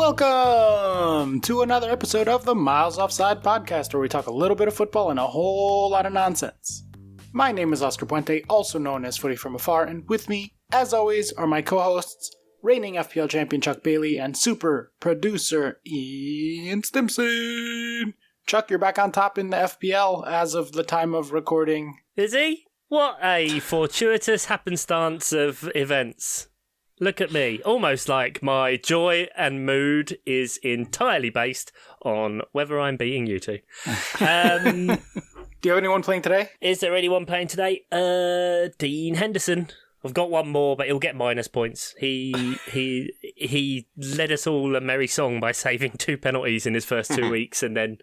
Welcome to another episode of the Miles Offside podcast, where we talk a little bit of football and a whole lot of nonsense. My name is Oscar Puente, also known as Footy From Afar, and with me, as always, are my co-hosts, reigning FPL champion Chuck Bailey and super producer Ian Stimson. Chuck, you're back on top in the FPL as of the time of recording. Is he? What a fortuitous happenstance of events. Look at me. Almost like my joy and mood is entirely based on whether I'm beating you two. Do you have anyone playing today? Is there anyone playing today? Dean Henderson. I've got one more, but he'll get minus points. He led us all a merry song by saving 2 penalties in his first 2 weeks, and then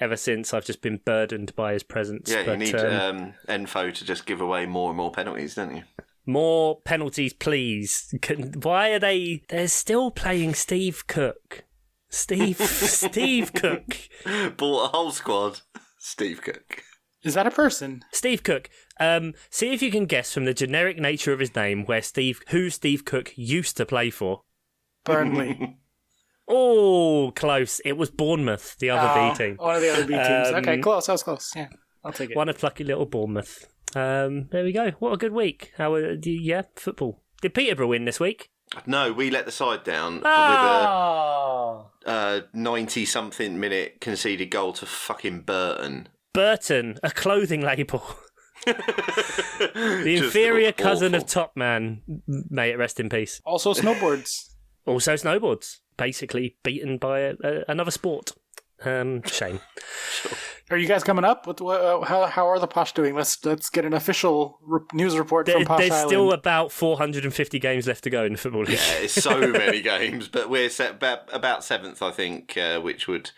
ever since I've just been burdened by his presence. Yeah, you need Enfo to just give away more and more penalties, don't you? More penalties, please. Why are they... They're still playing Steve Cook. Steve Cook. Bought a whole squad. Steve Cook. Is that a person? Steve Cook. See if you can guess from the generic nature of his name who Steve Cook used to play for. Burnley. Oh, close. It was Bournemouth, the other B team. One of the other B teams. Okay, close. That was close. Yeah, I'll take it. One of plucky little Bournemouth. There we go. What a good week. Football. Did Peterborough win this week? No, we let the side down with a 90-something minute conceded goal to fucking Burton. Burton, a clothing label. The inferior cousin of Top Man. May it rest in peace. Also snowboards. Basically beaten by another sport. Shame. Sure. Are you guys coming up? How are the Posh doing? Let's get an official news report from Posh There's Island. still about 450 games left to go in the Football League. Yeah, it's so many games, but we're set about 7th, I think, which would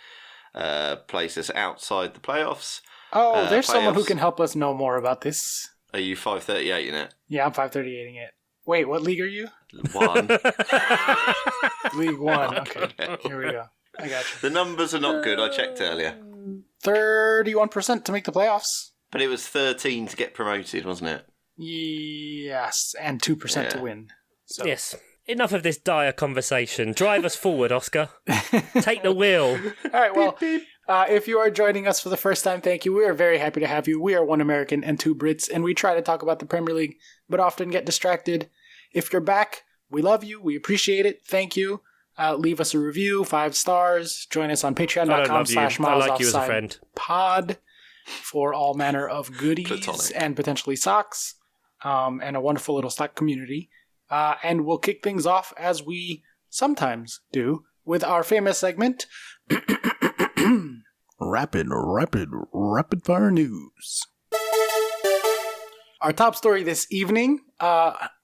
place us outside the playoffs. Oh, there's someone who can help us know more about this. Are you 538 in it? Yeah, I'm 538ing it. Wait, what league are you? 1. League 1. Okay, here we go. I got you. The numbers are not good. I checked earlier. 31% to make the playoffs. But it was 13 to get promoted, wasn't it? Yes, and 2% to win. So. Yes. Enough of this dire conversation. Drive us forward, Oscar. Take the wheel. All right, well, if you are joining us for the first time, thank you. We are very happy to have you. We are 1 American and 2 Brits, and we try to talk about the Premier League, but often get distracted. If you're back, we love you. We appreciate it. Thank you. Leave us a review, 5 stars. Join us on patreon.com/milesoffsidepod for all manner of goodies and potentially socks, and a wonderful little Slack community. And we'll kick things off, as we sometimes do, with our famous segment, Rapid Fire News. Our top story this evening,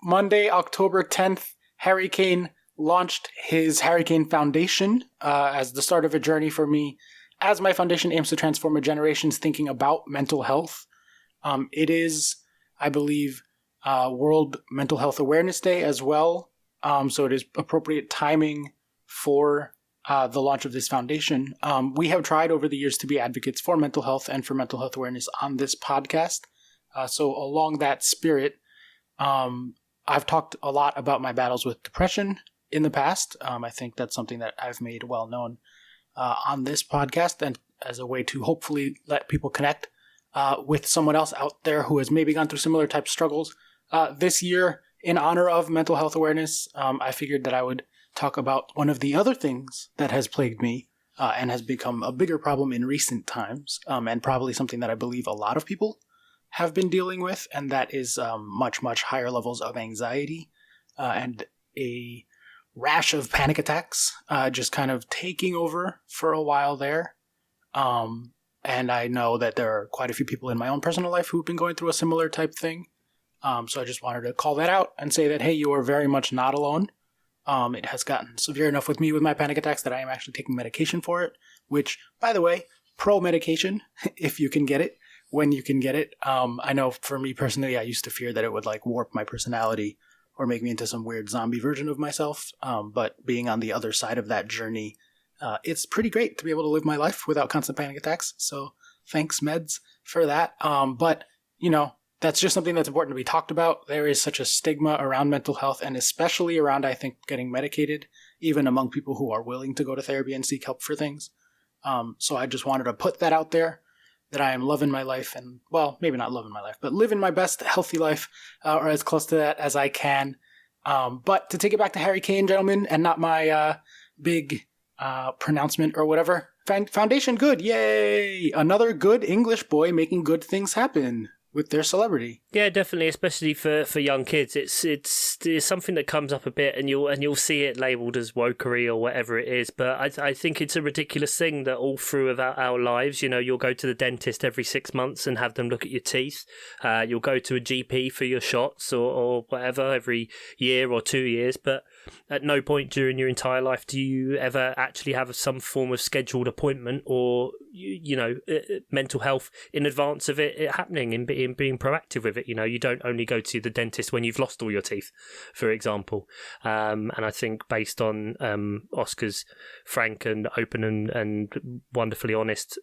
Monday, October 10th, Harry Kane launched his Harry Kane Foundation as the start of a journey for me, as my foundation aims to transform a generation's thinking about mental health. It is, I believe, World Mental Health Awareness Day as well, so it is appropriate timing for the launch of this foundation. We have tried over the years to be advocates for mental health and for mental health awareness on this podcast. So along that spirit, I've talked a lot about my battles with depression in the past. I think that's something that I've made well known on this podcast, and as a way to hopefully let people connect with someone else out there who has maybe gone through similar type of struggles. This year, in honor of mental health awareness, I figured that I would talk about one of the other things that has plagued me and has become a bigger problem in recent times, and probably something that I believe a lot of people have been dealing with, and that is much, much higher levels of anxiety and a rash of panic attacks just kind of taking over for a while there. And I know that there are quite a few people in my own personal life who've been going through a similar type thing. So I just wanted to call that out and say that, hey, you are very much not alone. It has gotten severe enough with me with my panic attacks that I am actually taking medication for it, which, by the way, pro-medication, if you can get it, when you can get it. I know for me personally, I used to fear that it would like warp my personality or make me into some weird zombie version of myself. But being on the other side of that journey, it's pretty great to be able to live my life without constant panic attacks. So thanks, meds, for that. But, you know, that's just something that's important to be talked about. There is such a stigma around mental health, and especially around, I think, getting medicated, even among people who are willing to go to therapy and seek help for things. So I just wanted to put that out there, that I am loving my life and, well, maybe not loving my life, but living my best healthy life, or as close to that as I can. But to take it back to Harry Kane, gentlemen, and not my big pronouncement or whatever. Foundation good, yay! Another good English boy making good things happen with their celebrity. Yeah, definitely, especially for young kids. It's something that comes up a bit, and you'll see it labelled as wokery or whatever it is. But I think it's a ridiculous thing that all through our lives, you'll go to the dentist every 6 months and have them look at your teeth. You'll go to a GP for your shots or whatever every year or 2 years. But at no point during your entire life do you ever actually have some form of scheduled appointment or mental health in advance of it happening and being proactive with it. You don't only go to the dentist when you've lost all your teeth, for example. And I think based on Oscar's frank and open and wonderfully honest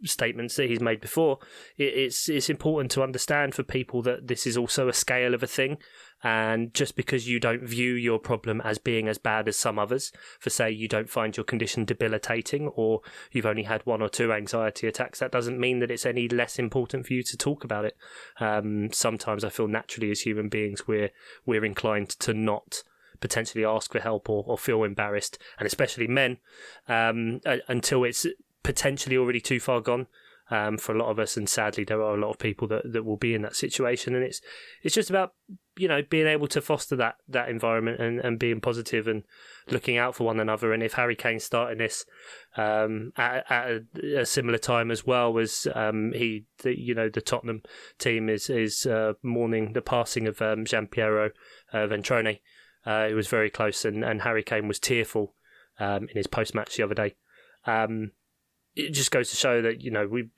statements that he's made before, it's important to understand for people that this is also a scale of a thing. And just because you don't view your problem as being as bad as some others, for say you don't find your condition debilitating or you've only had 1 or 2 anxiety attacks, that doesn't mean that it's any less important for you to talk about it. Sometimes I feel naturally as human beings we're inclined to not potentially ask for help or feel embarrassed, and especially men, until it's potentially already too far gone. For a lot of us, and sadly there are a lot of people that will be in that situation, and it's just about being able to foster that environment and being positive and looking out for one another. And if Harry Kane's starting this at a similar time as well as the Tottenham team is mourning the passing of Gianpiero Ventrone, it was very close, and Harry Kane was tearful in his post-match the other day. It just goes to show that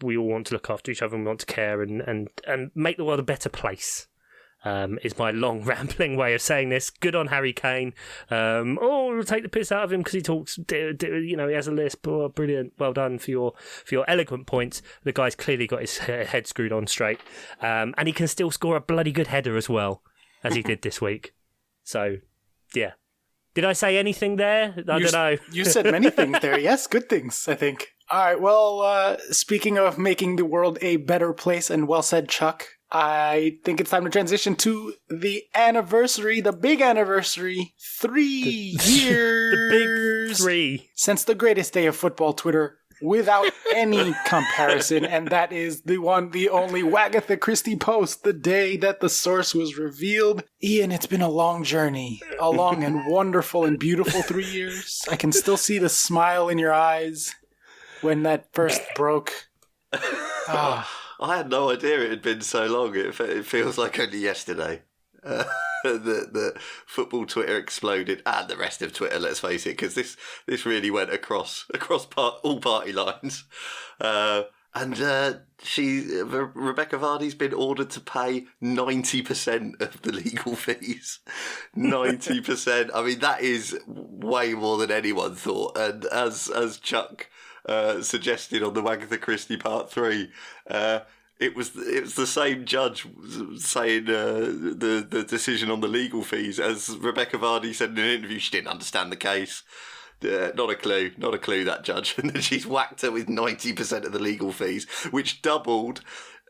we all want to look after each other and we want to care and make the world a better place. Is my long rambling way of saying this. Good on Harry Kane. We'll take the piss out of him because he talks. He has a lisp. Oh, brilliant! Well done for your eloquent points. The guy's clearly got his head screwed on straight, and he can still score a bloody good header as well, as he did this week. So, yeah. Did I say anything there? I don't know. You said many things there. Yes, good things, I think. All right, well, speaking of making the world a better place, and well said, Chuck, I think it's time to transition to the anniversary, the big anniversary, 3 years. The big 3. Since the greatest day of football Twitter, without any comparison, and that is the one, the only Wagatha Christie post, the day that the source was revealed. Ian, it's been a long journey, a long and wonderful and beautiful 3 years. I can still see the smile in your eyes when that first broke. I had no idea it had been so long. It feels like only yesterday. The football Twitter exploded, and the rest of Twitter, let's face it, because this really went across all party lines. And Rebecca Vardy's been ordered to pay 90% of the legal fees. 90%. I mean, that is way more than anyone thought. And as Chuck suggested on the Wagatha Christie Part 3, it was the same judge saying the decision on the legal fees as Rebecca Vardy said in an interview she didn't understand the case. Not a clue, that judge. And then she's whacked her with 90% of the legal fees, which doubled.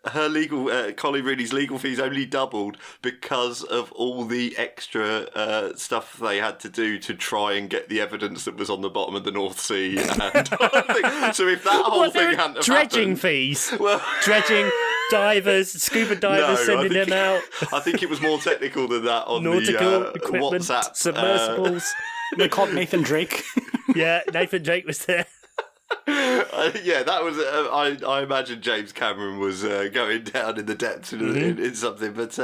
Her Colin Rooney's legal fees only doubled because of all the extra stuff they had to do to try and get the evidence that was on the bottom of the North Sea. And so if that whole thing hadn't have dredging happened, fees, well, dredging divers, scuba divers, sending them out. I think it was more technical than that on nautical the equipment, WhatsApp submersibles. They called Nathan Drake. Yeah, Nathan Drake was there. That was. I imagine James Cameron was going down in the depths in something, but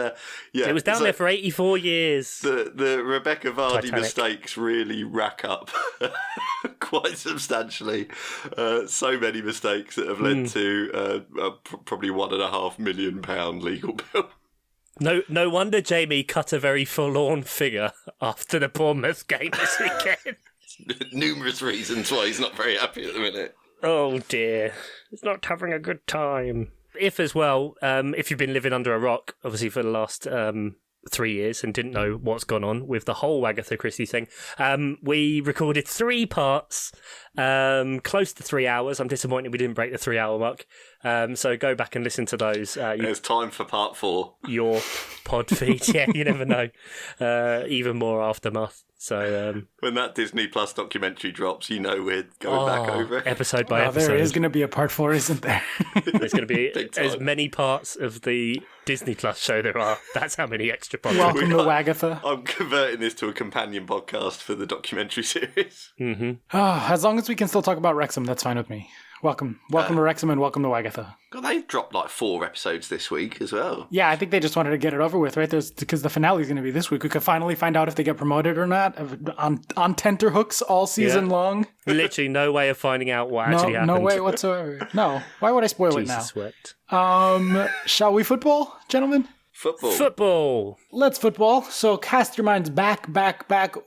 it was down there for 84 years. The Rebecca Vardy Titanic. Mistakes really rack up quite substantially. So many mistakes that have led to probably £1.5 million legal bill. No wonder Jamie cut a very forlorn figure after the Bournemouth game this weekend. Numerous reasons why he's not very happy at the minute. Oh dear, he's not having a good time. if as well, if you've been living under a rock, obviously for the last 3 years and didn't know what's gone on with the whole Agatha Christie thing, we recorded 3 parts, close to 3 hours. I'm disappointed we didn't break the 3-hour mark. So go back and listen to those. It's time for part 4. Your pod feed, yeah, you never know. Even more aftermath. So when that Disney Plus documentary drops, you know we're going back over it. Episode by episode. There is going to be a part 4, isn't there? There's going to be as many parts of the Disney Plus show there are. That's how many extra podcasts. Welcome to Agatha. I'm converting this to a companion podcast for the documentary series. Mm-hmm. As long as we can still talk about Wrexham, that's fine with me. Welcome to Wrexham and welcome to Agatha. God, they dropped like 4 episodes this week as well. Yeah, I think they just wanted to get it over with, right? Because the finale is going to be this week. We could finally find out if they get promoted or not on tenterhooks all season long. Literally no way of finding out what actually happened. No way whatsoever. No. Why would I spoil it now? Jesus wept. Shall we football, gentlemen? Football. Let's football. So cast your minds back,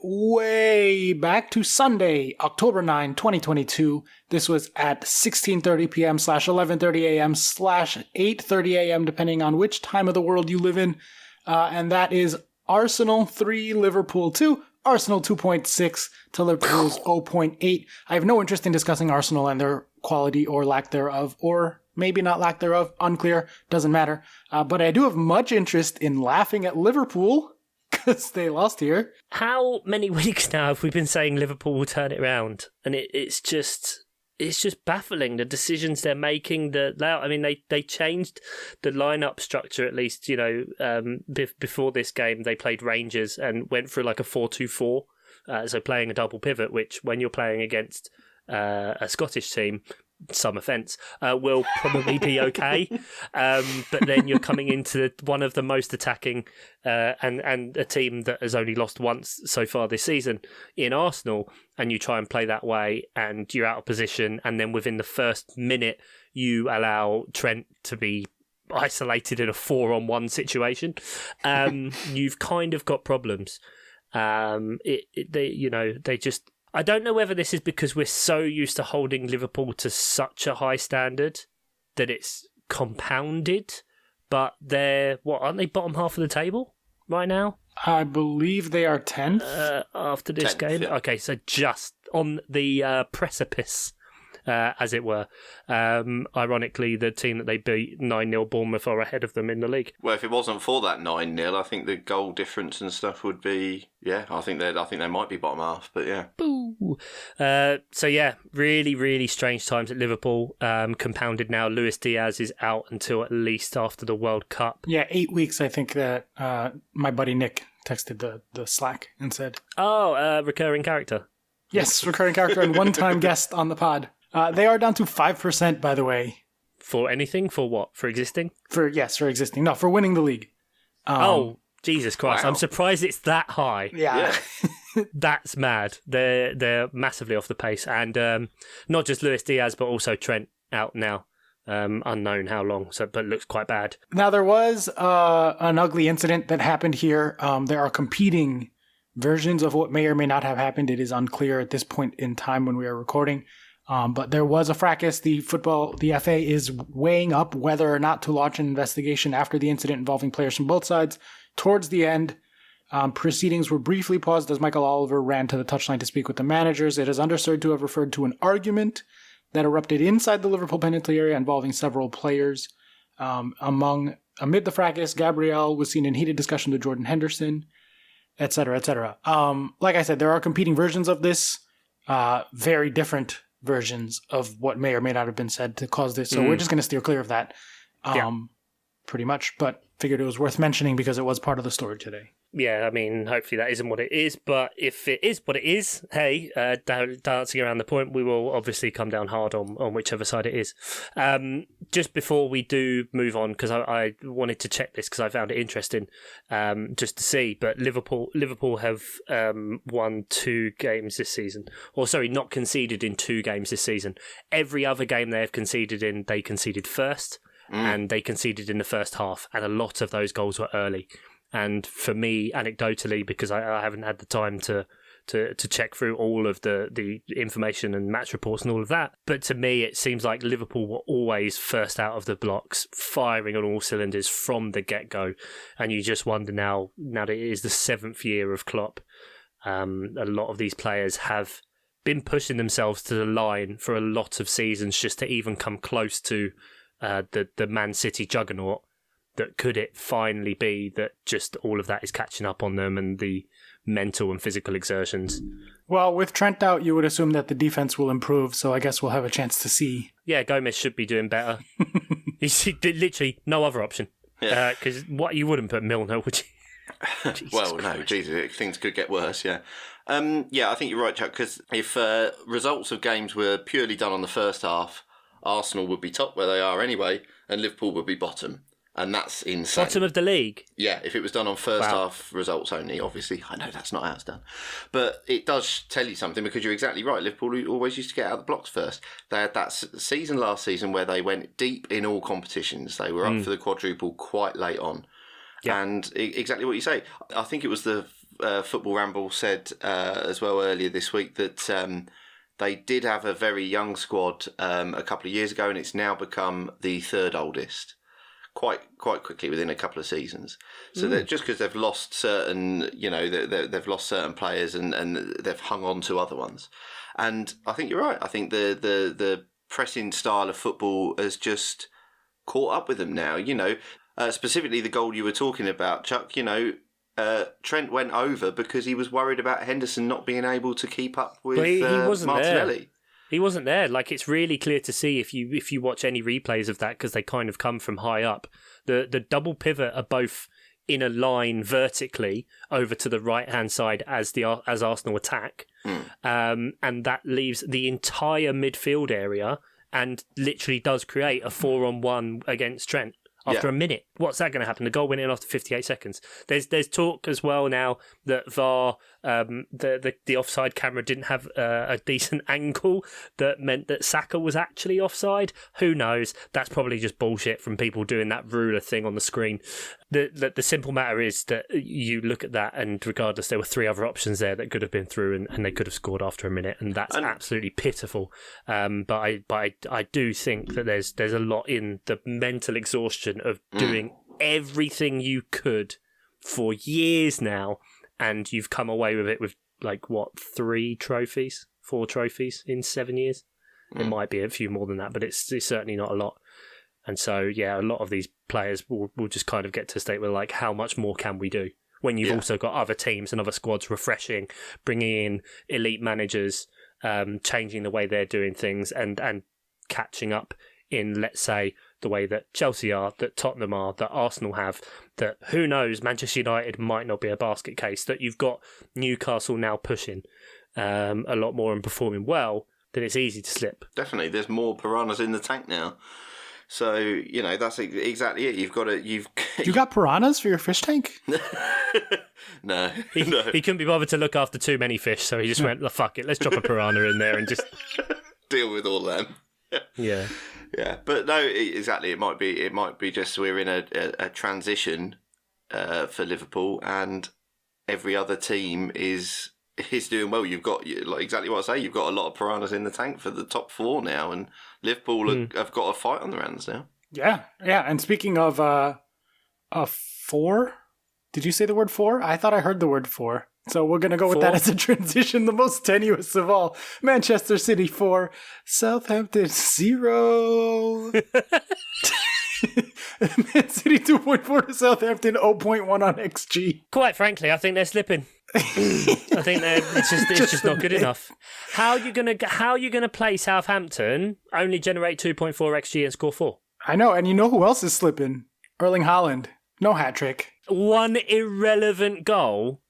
way back to Sunday, October 9, 2022. This was at 16:30 p.m. / 11:30 a.m. / 8:30 a.m., depending on which time of the world you live in. And that is Arsenal 3, Liverpool 2. Arsenal 2.6 to Liverpool's 0.8. I have no interest in discussing Arsenal and their quality or lack thereof, or maybe not lack thereof, unclear, doesn't matter. But I do have much interest in laughing at Liverpool because they lost here. How many weeks now have we been saying Liverpool will turn it around? And it's just baffling, the decisions they're making. They changed the lineup structure, at least, before this game they played Rangers and went through like a 4-2-4, so playing a double pivot, which when you're playing against a Scottish team, some offence, will probably be okay. But then you're coming into one of the most attacking and a team that has only lost once so far this season in Arsenal, and you try and play that way and you're out of position, and then within the first minute you allow Trent to be isolated in a 4-on-1 situation. You've kind of got problems. They just... I don't know whether this is because we're so used to holding Liverpool to such a high standard that it's compounded, but aren't they bottom half of the table right now? I believe they are 10th. After this 10th, game. yeah. Okay, so just on the precipice, as it were. Ironically, the team that they beat 9-0 Bournemouth are ahead of them in the league. Well, if it wasn't for that 9-0, I think the goal difference and stuff would be... Yeah, I think they might be bottom half, but yeah. Boo! So yeah, really, really strange times at Liverpool. Compounded now. Luis Diaz is out until at least after the World Cup. Yeah, 8 weeks, I think that my buddy Nick texted the Slack and said... Oh, recurring character. Yes, recurring character and one-time guest on the pod. They are down to 5%, by the way. For anything? For what? For existing? For existing. No, for winning the league. Jesus Christ. Wow. I'm surprised it's that high. Yeah. That's mad. They're massively off the pace. And not just Luis Diaz, but also Trent out now. Unknown how long, but looks quite bad. Now, there was an ugly incident that happened here. There are competing versions of what may or may not have happened. It is unclear at this point in time when we are recording. But there was a fracas. The FA is weighing up whether or not to launch an investigation after the incident involving players from both sides. Towards the end, proceedings were briefly paused as Michael Oliver ran to the touchline to speak with the managers. It is understood to have referred to an argument that erupted inside the Liverpool penalty area involving several players. Amid the fracas, Gabriel was seen in heated discussion with Jordan Henderson, etc., etc. Like I said, there are competing versions of this, very different versions of what may or may not have been said to cause this. So we're just going to steer clear of that, pretty much. But figured it was worth mentioning because it was part of the story today. Yeah, I mean, hopefully that isn't what it is. But if it is what it is, hey, dancing around the point, we will obviously come down hard on whichever side it is. Just before we do move on, because I wanted to check this because I found it interesting, just to see. But Liverpool have won 2 games this season. Or sorry, not conceded in 2 games this season. Every other game they have conceded in, they conceded first. And they conceded in the first half. And a lot of those goals were early. And for me, anecdotally, because I haven't had the time to to check through all of the information and match reports and all of that. But to me, it seems like Liverpool were always first out of the blocks, firing on all cylinders from the get-go. And you just wonder now that it is the 7th year of Klopp, a lot of these players have been pushing themselves to the line for a lot of seasons just to even come close to the Man City juggernaut. That could it finally be that just all of that is catching up on them and the mental and physical exertions? Well, with Trent out, you would assume that the defense will improve, so I guess we'll have a chance to see. Yeah, Gomez should be doing better. You see, literally no other option. Because what you wouldn't put Milner, would you? Well, no, Jesus, things could get worse, yeah. I think you're right, Chuck, because if results of games were purely done on the first half, Arsenal would be top where they are anyway, and Liverpool would be bottom. And that's insane. Bottom of the league? Yeah, if it was done on first half results only, obviously. I know that's not how it's done. But it does tell you something, because you're exactly right. Liverpool always used to get out of the blocks first. They had that season last season where they went deep in all competitions. They were up for the quadruple quite late on. Yeah. And exactly what you say. I think it was the Football Ramble said as well earlier this week that they did have a very young squad a couple of years ago, and it's now become the third oldest. Quite quickly within a couple of seasons. So that just because they've lost certain, they've lost certain players and they've hung on to other ones. And I think you're right. I think the pressing style of football has just caught up with them now. Specifically the goal you were talking about, Chuck. Trent went over because he was worried about Henderson not being able to keep up with Martinelli. There. He wasn't there. Like, it's really clear to see if you watch any replays of that, because they kind of come from high up. The double pivot are both in a line vertically over to the right hand side as Arsenal attack, and that leaves the entire midfield area and literally does create a 4-on-1 against Trent. After a minute, what's that going to happen? The goal went in after 58 seconds. There's talk as well now that VAR, the offside camera didn't have a decent angle that meant that Saka was actually offside. Who knows? That's probably just bullshit from people doing that ruler thing on the screen. The simple matter is that you look at that, and regardless, there were 3 other options there that could have been through, and they could have scored after a minute, and that's absolutely pitiful. But I do think that there's a lot in the mental exhaustion of doing everything you could for years now, and you've come away with it with 4 trophies in 7 years. It might be a few more than that, but it's certainly not a lot. And so, a lot of these players will just kind of get to a state where, how much more can we do? When you've also got other teams and other squads refreshing, bringing in elite managers, changing the way they're doing things, and catching up in, let's say, the way that Chelsea are, that Tottenham are, that Arsenal have, that who knows, Manchester United might not be a basket case, that you've got Newcastle now pushing a lot more and performing well, then it's easy to slip. Definitely, there's more piranhas in the tank now. So, that's exactly it. You got piranhas for your fish tank? No. He couldn't be bothered to look after too many fish, so he just went, fuck it, let's drop a piranha in there and just deal with all them. Yeah. Yeah, but no, exactly. It might be just we're in a transition for Liverpool, and every other team is doing well. You've got exactly what I say. You've got a lot of piranhas in the tank for the top 4 now, and Liverpool have got a fight on their hands now. Yeah. And speaking of 4, did you say the word 4? I thought I heard the word 4. So we're going to go with that as a transition, the most tenuous of all. Manchester City 4, Southampton 0. Man City 2.4 to Southampton 0.1 on XG. Quite frankly, I think they're slipping. I think it's just not good enough. How are you gonna play Southampton, only generate 2.4 XG and score 4? I know, and you know who else is slipping? Erling Haaland. No hat trick. One irrelevant goal.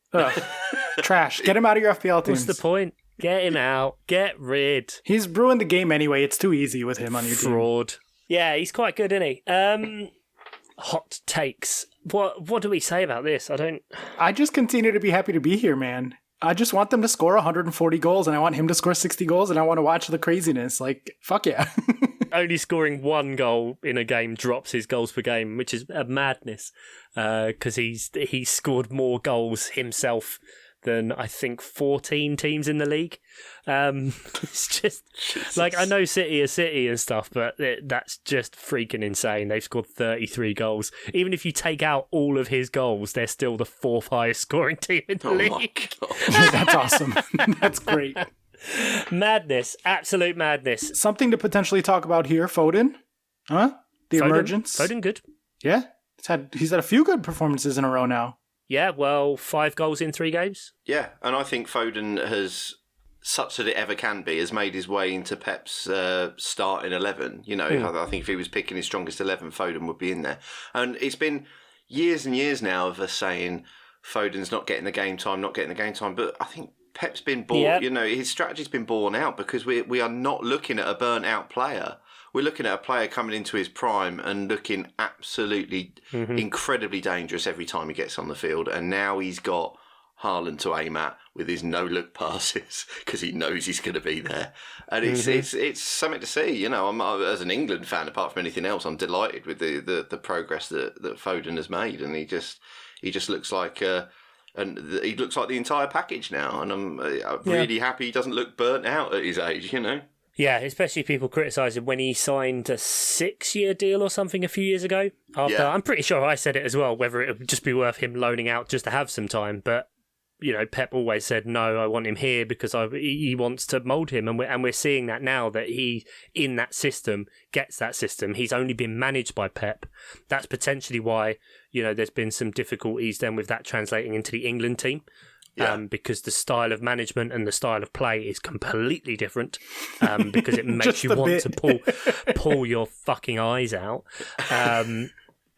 Trash. Get him out of your FPL teams. What's the point? Get him out. Get rid. He's ruined the game anyway. It's too easy with him on your team. Fraud. Yeah, he's quite good, isn't he? Hot takes. What do we say about this? I just continue to be happy to be here, man. I just want them to score 140 goals, and I want him to score 60 goals, and I want to watch the craziness. Fuck yeah. Only scoring 1 goal in a game drops his goals per game, which is a madness, because he's scored more goals himself than I think 14 teams in the league. It's just like, I know City are City and stuff, but that's just freaking insane. They've scored 33 goals. Even if you take out all of his goals, they're still the 4th highest scoring team in the league. That's awesome. That's great. Madness, absolute madness. Something to potentially talk about here, Foden. Huh? Emergence. Foden good. Yeah. He's had a few good performances in a row now. Yeah, well, 5 goals in 3 games. Yeah, and I think Foden has, such that it ever can be, has made his way into Pep's starting 11. You know, I think if he was picking his strongest 11, Foden would be in there. And it's been years and years now of us saying Foden's not getting the game time, but I think Pep's been born, his strategy's been borne out, because we are not looking at a burnt out player. We're looking at a player coming into his prime and looking absolutely incredibly dangerous every time he gets on the field. And now he's got Haaland to aim at with his no-look passes, because he knows he's going to be there. And it's something to see. I'm as an England fan, apart from anything else, I'm delighted with the progress that Foden has made. And he just looks like... and he looks like the entire package now. And I'm really happy he doesn't look burnt out at his age, Yeah, especially people criticising when he signed a 6-year deal or something a few years ago. I'm pretty sure I said it as well, whether it would just be worth him loaning out just to have some time. But, Pep always said, no, I want him here because he wants to mould him. And we're seeing that now, that he, in that system, gets that system. He's only been managed by Pep. That's potentially why, there's been some difficulties then with that translating into the England team. Because the style of management and the style of play is completely different, because it makes you want to pull your fucking eyes out,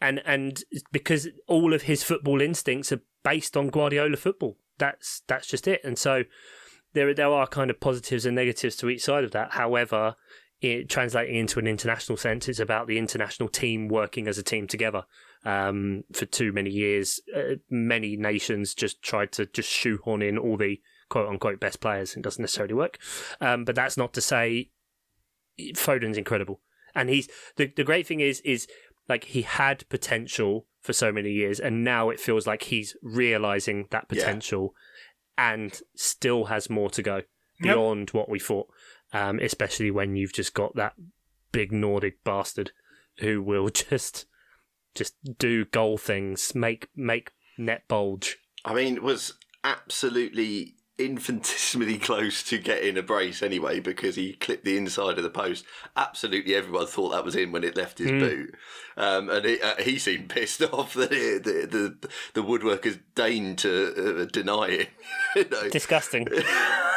and because all of his football instincts are based on Guardiola football. That's just it. And so there are kind of positives and negatives to each side of that. However, translating into an international sense, it's about the international team working as a team together. For too many years, many nations just tried to just shoehorn in all the quote-unquote best players. It doesn't necessarily work. But that's not to say Foden's incredible. And he's the great thing is like, he had potential for so many years, and now it feels like he's realising that potential and still has more to go beyond what we thought, especially when you've just got that big Nordic bastard who will just do goal things, make net bulge. I mean, it was absolutely infinitesimally close to getting a brace anyway, because he clipped the inside of the post. Absolutely everyone thought that was in when it left his boot. And he seemed pissed off that the woodworkers deigned to deny it. Disgusting.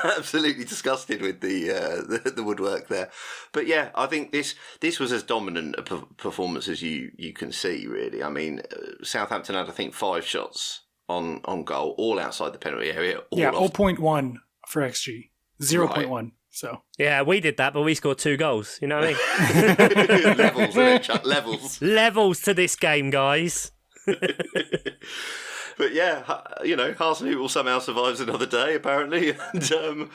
Absolutely disgusted with the woodwork there. But yeah, I think this was as dominant a performance as you can see, really. I mean, Southampton had, I think, 5 shots on goal, all outside the penalty area. 0.1 for XG. 0.1. Right. So yeah, we did that, but we scored 2 goals. You know what I mean? Levels, isn't it, Chuck? Levels to this game, guys. But yeah, Hasenhüttl somehow survives another day, apparently, and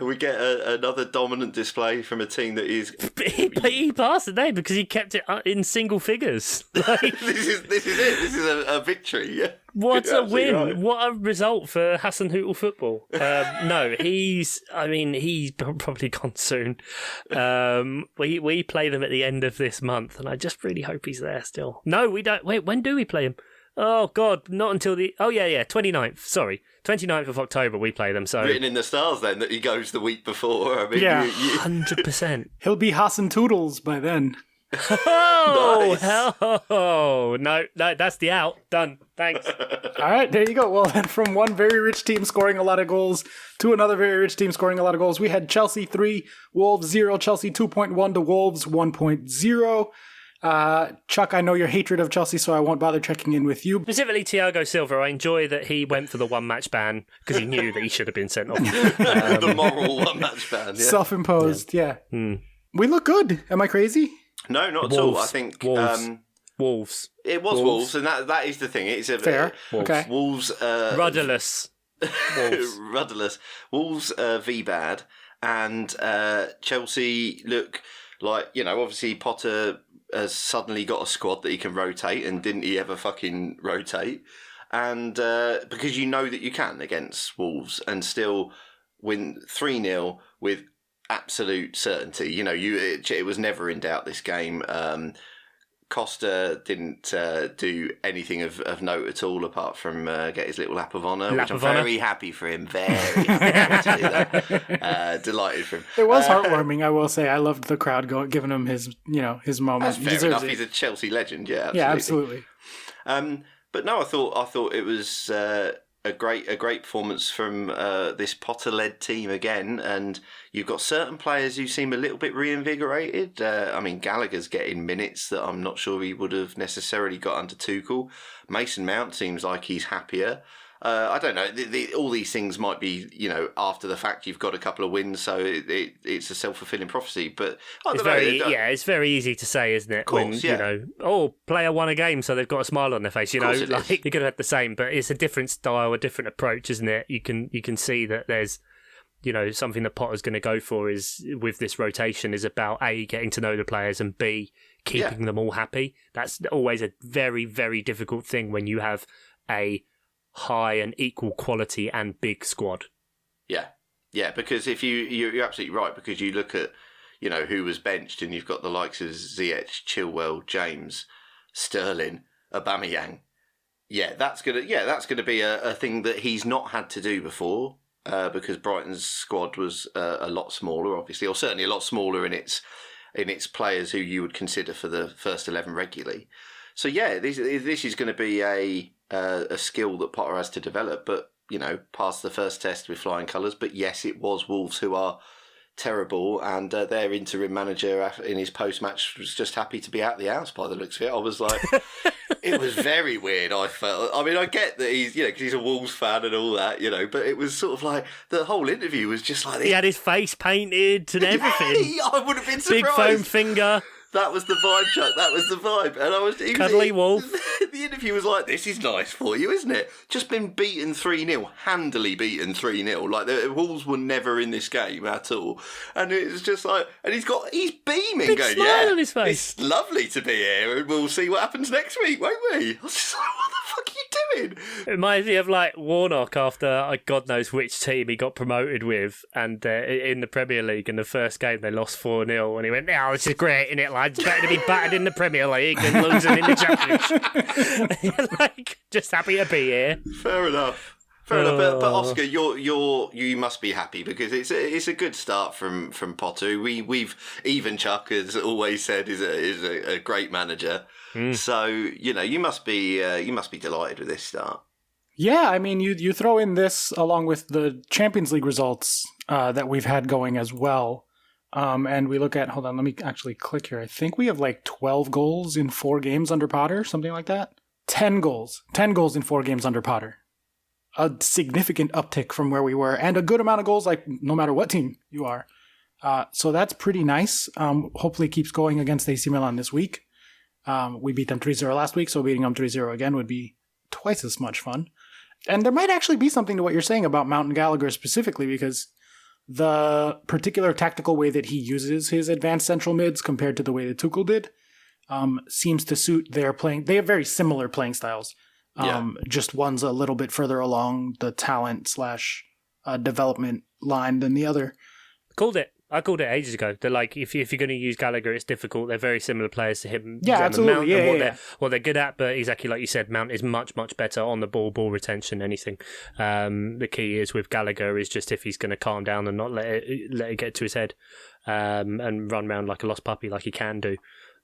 we get another dominant display from a team that is. He passed today because he kept it in single figures. Like, this is it. This is a victory. Yeah. What a win! Right. What a result for Hasenhüttl football. No, he's probably gone soon. We play them at the end of this month, and I just really hope he's there still. No, we don't. Wait, when do we play him? Oh, God, not until the... Oh, yeah, 29th. Sorry, 29th of October we play them, so... Written in the stars, then, that he goes the week before. I mean, 100%. He'll be Hasenhüttl by then. Oh, nice. Hell! No, that's the out. Done. Thanks. All right, there you go. Well, then from one very rich team scoring a lot of goals to another very rich team scoring a lot of goals, we had Chelsea 3, Wolves 0, Chelsea 2.1 to Wolves 1.0. Chuck, I know your hatred of Chelsea, so I won't bother checking in with you. Specifically, Thiago Silva. I enjoy that he went for the one-match ban because he knew that he should have been sent off. The moral one-match ban, yeah. Self-imposed, yeah. We look good. Am I crazy? No, not at all. I think... Wolves. It was Wolves, and that is the thing. It's a fair. Okay. Wolves... Rudderless. Rudderless. Wolves V-bad, and Chelsea look like, obviously Potter has suddenly got a squad that he can rotate, and didn't he ever fucking rotate? and because you know that you can against Wolves and still win 3-0 with absolute certainty. It was never in doubt, this game. Costa didn't do anything of note at all apart from get his little lap of honour, which I'm very happy for him. Very happy to do that. Delighted for him. It was heartwarming, I will say. I loved the crowd giving him his moment. That's fair enough. He's a Chelsea legend. Yeah, absolutely. Yeah, absolutely. But no, I thought it was a great performance from this Potter-led team again, and you've got certain players who seem a little bit reinvigorated. Gallagher's getting minutes that I'm not sure he would have necessarily got under Tuchel. Mason Mount seems like he's happier. I don't know. All these things might be, after the fact. You've got a couple of wins, so it's a self-fulfilling prophecy. But it's very easy to say, isn't it? Of course, player won a game, so they've got a smile on their face. You could have had the same, but it's a different style, a different approach, isn't it? You can see that there's, something that Potter's going to go for is with this rotation is about A, getting to know the players, and B, keeping them all happy. That's always a very, very difficult thing when you have a high and equal quality and big squad. Yeah, because if you're absolutely right, because you look at who was benched, and you've got the likes of Ziyech, Chilwell, James, Sterling, Aubameyang. That's gonna be a thing that he's not had to do before, because Brighton's squad was a lot smaller, obviously, or certainly a lot smaller in its players who you would consider for the first 11 regularly. So this is going to be a skill that Potter has to develop, but passed the first test with flying colours. But yes, it was Wolves who are terrible, and their interim manager in his post-match was just happy to be out the house by the looks of it. I was like, it was very weird. I felt. I mean, I get that he's because he's a Wolves fan and all that, but it was sort of like the whole interview was just like this. He had his face painted and everything. I would have been surprised. Big foam finger. That was the vibe, Chuck. That was the vibe. And Cuddly wolf. The interview was like, this is nice for you, isn't it? Just been beaten 3-0, handily beaten 3-0. Like, the Wolves were never in this game at all. And it was just like, and he's beaming, big going, smile on his face. It's lovely to be here, and we'll see what happens next week, won't we? I was just like, what the fuck are you doing? It reminds me of like Warnock after God knows which team he got promoted with, and in the Premier League, in the first game they lost 4-0, and he went, this is great, isn't it, lads? Better to be battered in the Premier League than losing in the Championship. Like, just happy to be here. Fair enough. But Oscar, you must be happy because it's a good start from Potter. We've even Chuck has always said is a great manager. So you must be delighted with this start. Yeah, I mean you throw in this along with the Champions League results that we've had going as well. And we look at, hold on, let me actually click here. I think we have like 12 goals in 4 games under Potter, something like that. 10 goals in 4 games under Potter. A significant uptick from where we were, and a good amount of goals, like no matter what team you are. So that's pretty nice. Hopefully it keeps going against AC Milan this week. We beat them 3-0 last week, so beating them 3-0 again would be twice as much fun. And there might actually be something to what you're saying about Mount and Gallagher specifically, because the particular tactical way that he uses his advanced central mids compared to the way that Tuchel did seems to suit their playing. They have very similar playing styles. Just one's a little bit further along the talent / development line than the other. I called it ages ago. They're like, if you're going to use Gallagher, it's difficult. They're very similar players to him. Yeah, absolutely. Mount, what they're good at, but exactly like you said, Mount is much, much better on the ball retention, anything. The key is with Gallagher is just if he's going to calm down and not let it get to his head and run around like a lost puppy like he can do.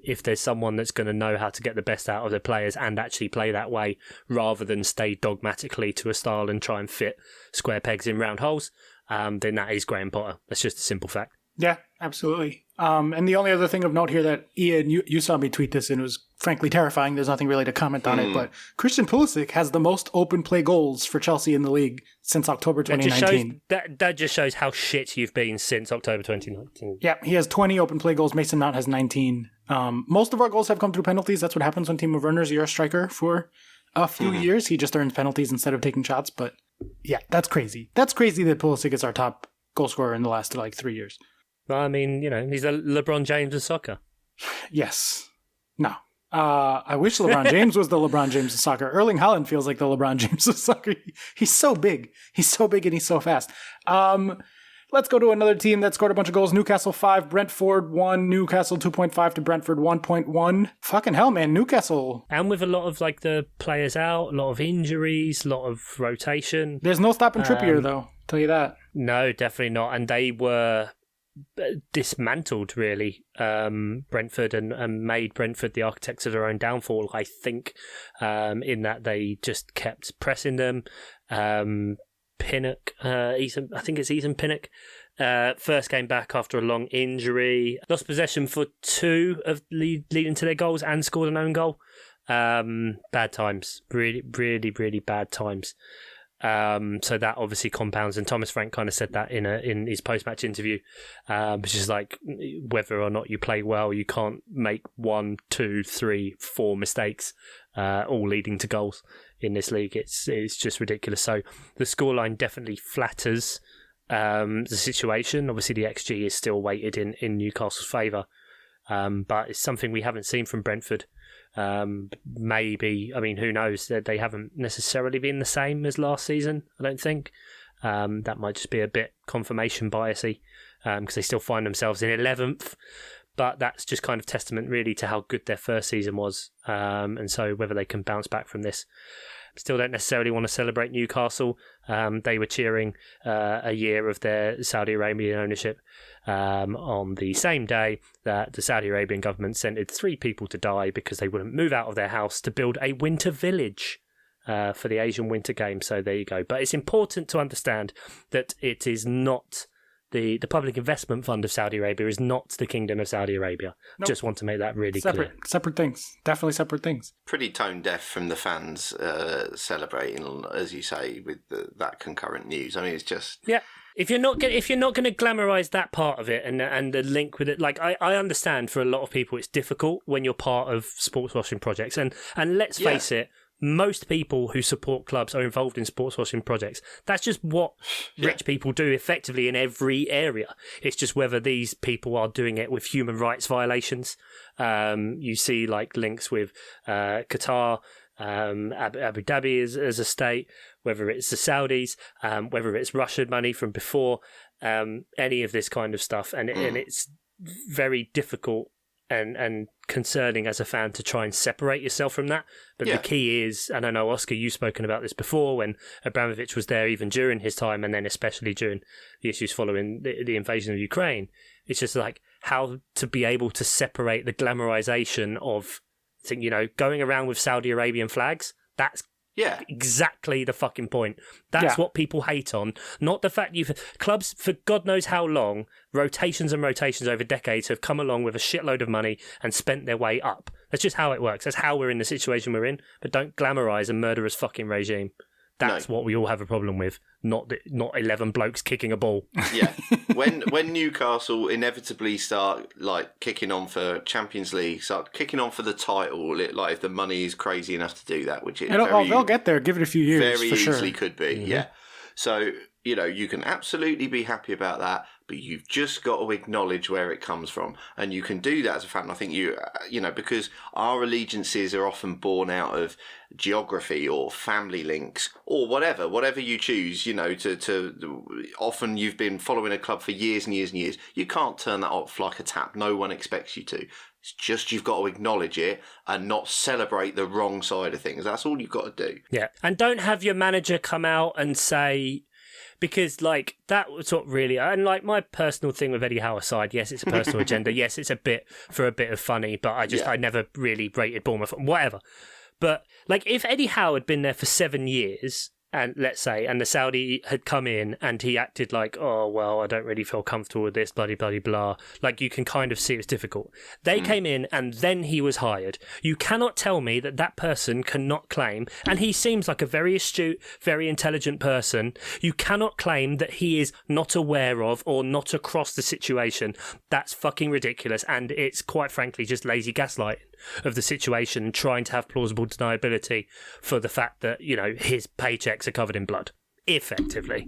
If there's someone that's going to know how to get the best out of their players and actually play that way rather than stay dogmatically to a style and try and fit square pegs in round holes, then that is Graham Potter. That's just a simple fact. Yeah, absolutely. And the only other thing of note here that, Ian, you saw me tweet this and it was frankly terrifying. There's nothing really to comment on it, but Christian Pulisic has the most open play goals for Chelsea in the league since October 2019. That just shows how shit you've been since October 2019. Yeah, he has 20 open play goals. Mason Mount has 19. Most of our goals have come through penalties. That's what happens when Timo Werner's your striker for a few years. He just earns penalties instead of taking shots. But yeah, that's crazy. That's crazy that Pulisic is our top goal scorer in the last 3 years. I mean, he's a LeBron James of soccer. Yes. No. I wish LeBron James was the LeBron James of soccer. Erling Haaland feels like the LeBron James of soccer. He's so big. He's so big and he's so fast. Let's go to another team that scored a bunch of goals. Newcastle 5, Brentford 1, Newcastle 2.5 to Brentford 1.1. Fucking hell, man. Newcastle. And with a lot of like the players out, a lot of injuries, a lot of rotation. There's no stopping Trippier, though. Tell you that. No, definitely not. And they were dismantled, really, Brentford, and made Brentford the architects of their own downfall, I think, in that they just kept pressing them. Pinnock, I think it's Ethan Pinnock, first came back after a long injury, lost possession for 2 of leading to their goals and scored an own goal. Bad times, really, really, really bad times. So that obviously compounds, and Thomas Frank kind of said that in his post-match interview, which is like, whether or not you play well, you can't make 1, 2, 3, 4 mistakes, all leading to goals in this league. It's just ridiculous. So the scoreline definitely flatters the situation. Obviously, the XG is still weighted in Newcastle's favour, but it's something we haven't seen from Brentford. Maybe, I mean, who knows? They haven't necessarily been the same as last season, I don't think. That might just be a bit confirmation biasy, because they still find themselves in 11th. But that's just kind of testament, really, to how good their first season was. And so whether they can bounce back from this. Still don't necessarily want to celebrate Newcastle. They were cheering a year of their Saudi Arabian ownership on the same day that the Saudi Arabian government sentenced 3 people to die because they wouldn't move out of their house to build a winter village for the Asian Winter Games. So there you go. But it's important to understand that it is not... The Public Investment Fund of Saudi Arabia is not the Kingdom of Saudi Arabia. Nope. Just want to make that really clear. Separate things. Definitely separate things. Pretty tone deaf from the fans celebrating, as you say, with that concurrent news. I mean, it's just... Yeah. If you're not going to glamorize that part of it and the link with it, like I understand for a lot of people it's difficult when you're part of sports washing projects. And let's face it, most people who support clubs are involved in sports washing projects. That's just what rich people do effectively in every area. It's just whether these people are doing it with human rights violations. You see like links with Qatar, Abu Dhabi as a state, whether it's the Saudis, whether it's Russian money from before, any of this kind of stuff. And it's very difficult and concerning as a fan to try and separate yourself from that. But the key is, and I know, Oscar, you've spoken about this before, when Abramovich was there, even during his time, and then especially during the issues following the invasion of Ukraine, it's just like how to be able to separate the glamorization of, going around with Saudi Arabian flags. That's exactly the fucking point. That's what people hate on. Not the fact clubs, for God knows how long, rotations and rotations over decades have come along with a shitload of money and spent their way up. That's just how it works. That's how we're in the situation we're in. But don't glamorize a murderous fucking regime. That's what we all have a problem with, not 11 blokes kicking a ball. Yeah. When Newcastle inevitably start like kicking on for Champions League, start kicking on for the title, like if the money is crazy enough to do that, which they'll get there. Give it a few years. Very for easily sure. could be. Mm-hmm. Yeah. So you can absolutely be happy about that, but you've just got to acknowledge where it comes from, and you can do that as a fan. I think because our allegiances are often born out of geography or family links or whatever you choose. To often you've been following a club for years and years and years. You can't turn that off like a tap. No one expects you to. It's just you've got to acknowledge it and not celebrate the wrong side of things. That's all you've got to do. Yeah, and don't have your manager come out and say. Because, like, that was what really... And, like, my personal thing with Eddie Howe aside, yes, it's a personal agenda. Yes, it's a bit of funny, but I never really rated Bournemouth. Whatever. But, like, if Eddie Howe had been there for 7 years, and let's say, and the Saudi had come in and he acted like, oh, well, I don't really feel comfortable with this, bloody, bloody, blah. Like, you can kind of see it's difficult. They came in and then he was hired. You cannot tell me that person cannot claim, and he seems like a very astute, very intelligent person. You cannot claim that he is not aware of or not across the situation. That's fucking ridiculous. And it's quite frankly just lazy gaslighting of the situation and trying to have plausible deniability for the fact that, his paychecks are covered in blood, effectively.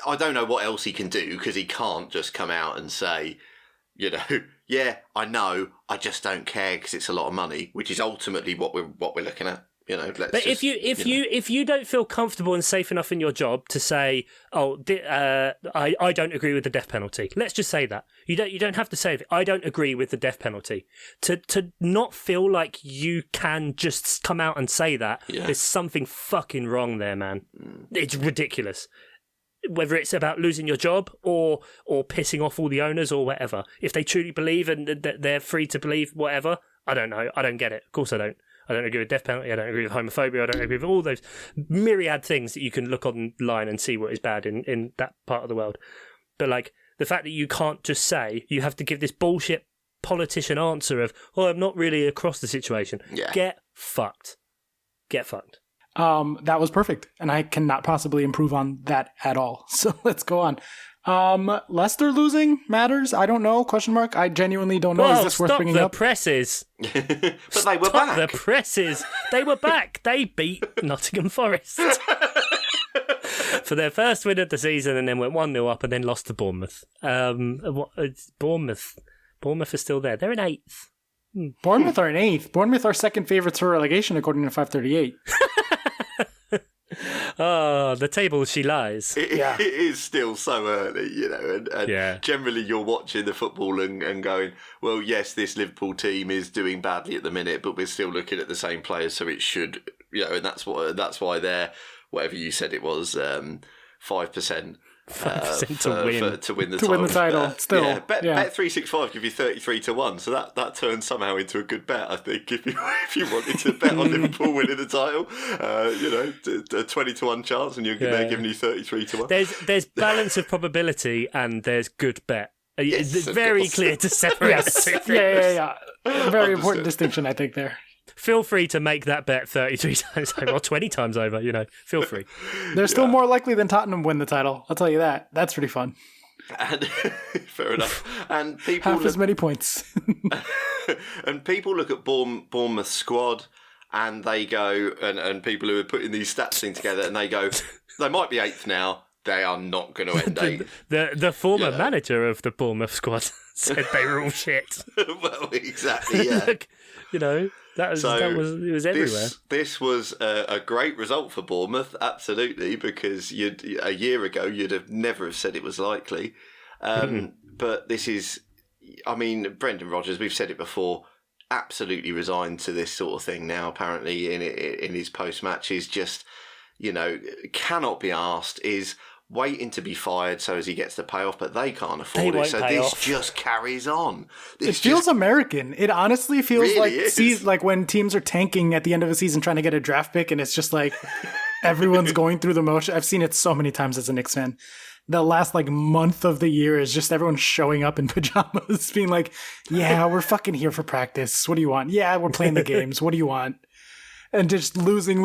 I don't know what else he can do, because he can't just come out and say, yeah, I know, I just don't care because it's a lot of money, which is ultimately what we're looking at. You know, but if you don't feel comfortable and safe enough in your job to say, I don't agree with the death penalty. Let's just say that you don't have to say it. I don't agree with the death penalty. To not feel like you can just come out and say that, there's something fucking wrong there, man. It's ridiculous. Whether it's about losing your job or pissing off all the owners or whatever, if they truly believe and that they're free to believe whatever, I don't know. I don't get it. Of course I don't. I don't agree with death penalty. I don't agree with homophobia. I don't agree with all those myriad things that you can look online and see what is bad in that part of the world. But like the fact that you can't just say, you have to give this bullshit politician answer of, I'm not really across the situation. Yeah. Get fucked. Get fucked. That was perfect, and I cannot possibly improve on that at all. So let's go on. Leicester losing matters? I don't know, question mark. I genuinely don't know. Is this worth bringing up? Presses. But they were back. The presses. They were back. They beat Nottingham Forest for their first win of the season and then went 1-0 up and then lost to Bournemouth. Bournemouth are still there. They're in 8th. Bournemouth are in 8th. Bournemouth are second favourites for relegation according to 538. Oh, the table she lies. It is still so early, you know, and generally you're watching the football and going, well, yes, this Liverpool team is doing badly at the minute, but we're still looking at the same players, so it should, you know, and that's why they're, whatever you said it was, 5%. 5% to win the title. Still, Bet 365 give you 33 to 1, so that turns somehow into a good bet. I think if you wanted to bet on Liverpool winning the title, a 20 to 1 chance, and they're giving you 33 to 1. There's balance of probability and there's good bet. Yes, it's very clear to separate the two. Yeah. Very important distinction, I think there. Feel free to make that bet 33 times over or 20 times over, you know. Feel free. They're still more likely than Tottenham win the title. I'll tell you that. That's pretty fun. And, fair enough. And people half as many points. And people look at Bournemouth's squad and they go, and people who are putting these stats things together, and they go, they might be 8th now. They are not going to end 8th. The former manager of the Bournemouth squad said they were all shit. Well, exactly, yeah. Look, you know, it was everywhere. This was a great result for Bournemouth, absolutely, because a year ago you'd have never have said it was likely. But this is, I mean, Brendan Rodgers, we've said it before, absolutely resigned to this sort of thing now. Apparently, in his post match, is just, you know, cannot be asked, is waiting to be fired so as he gets the payoff, but they can't afford it. So this just carries on. It feels American. It honestly feels really like when teams are tanking at the end of a season trying to get a draft pick, and it's just like everyone's going through the motion. I've seen it so many times as a Knicks fan. The last month of the year is just everyone showing up in pajamas being like, yeah, we're fucking here for practice. What do you want? Yeah, we're playing the games. What do you want? And just losing.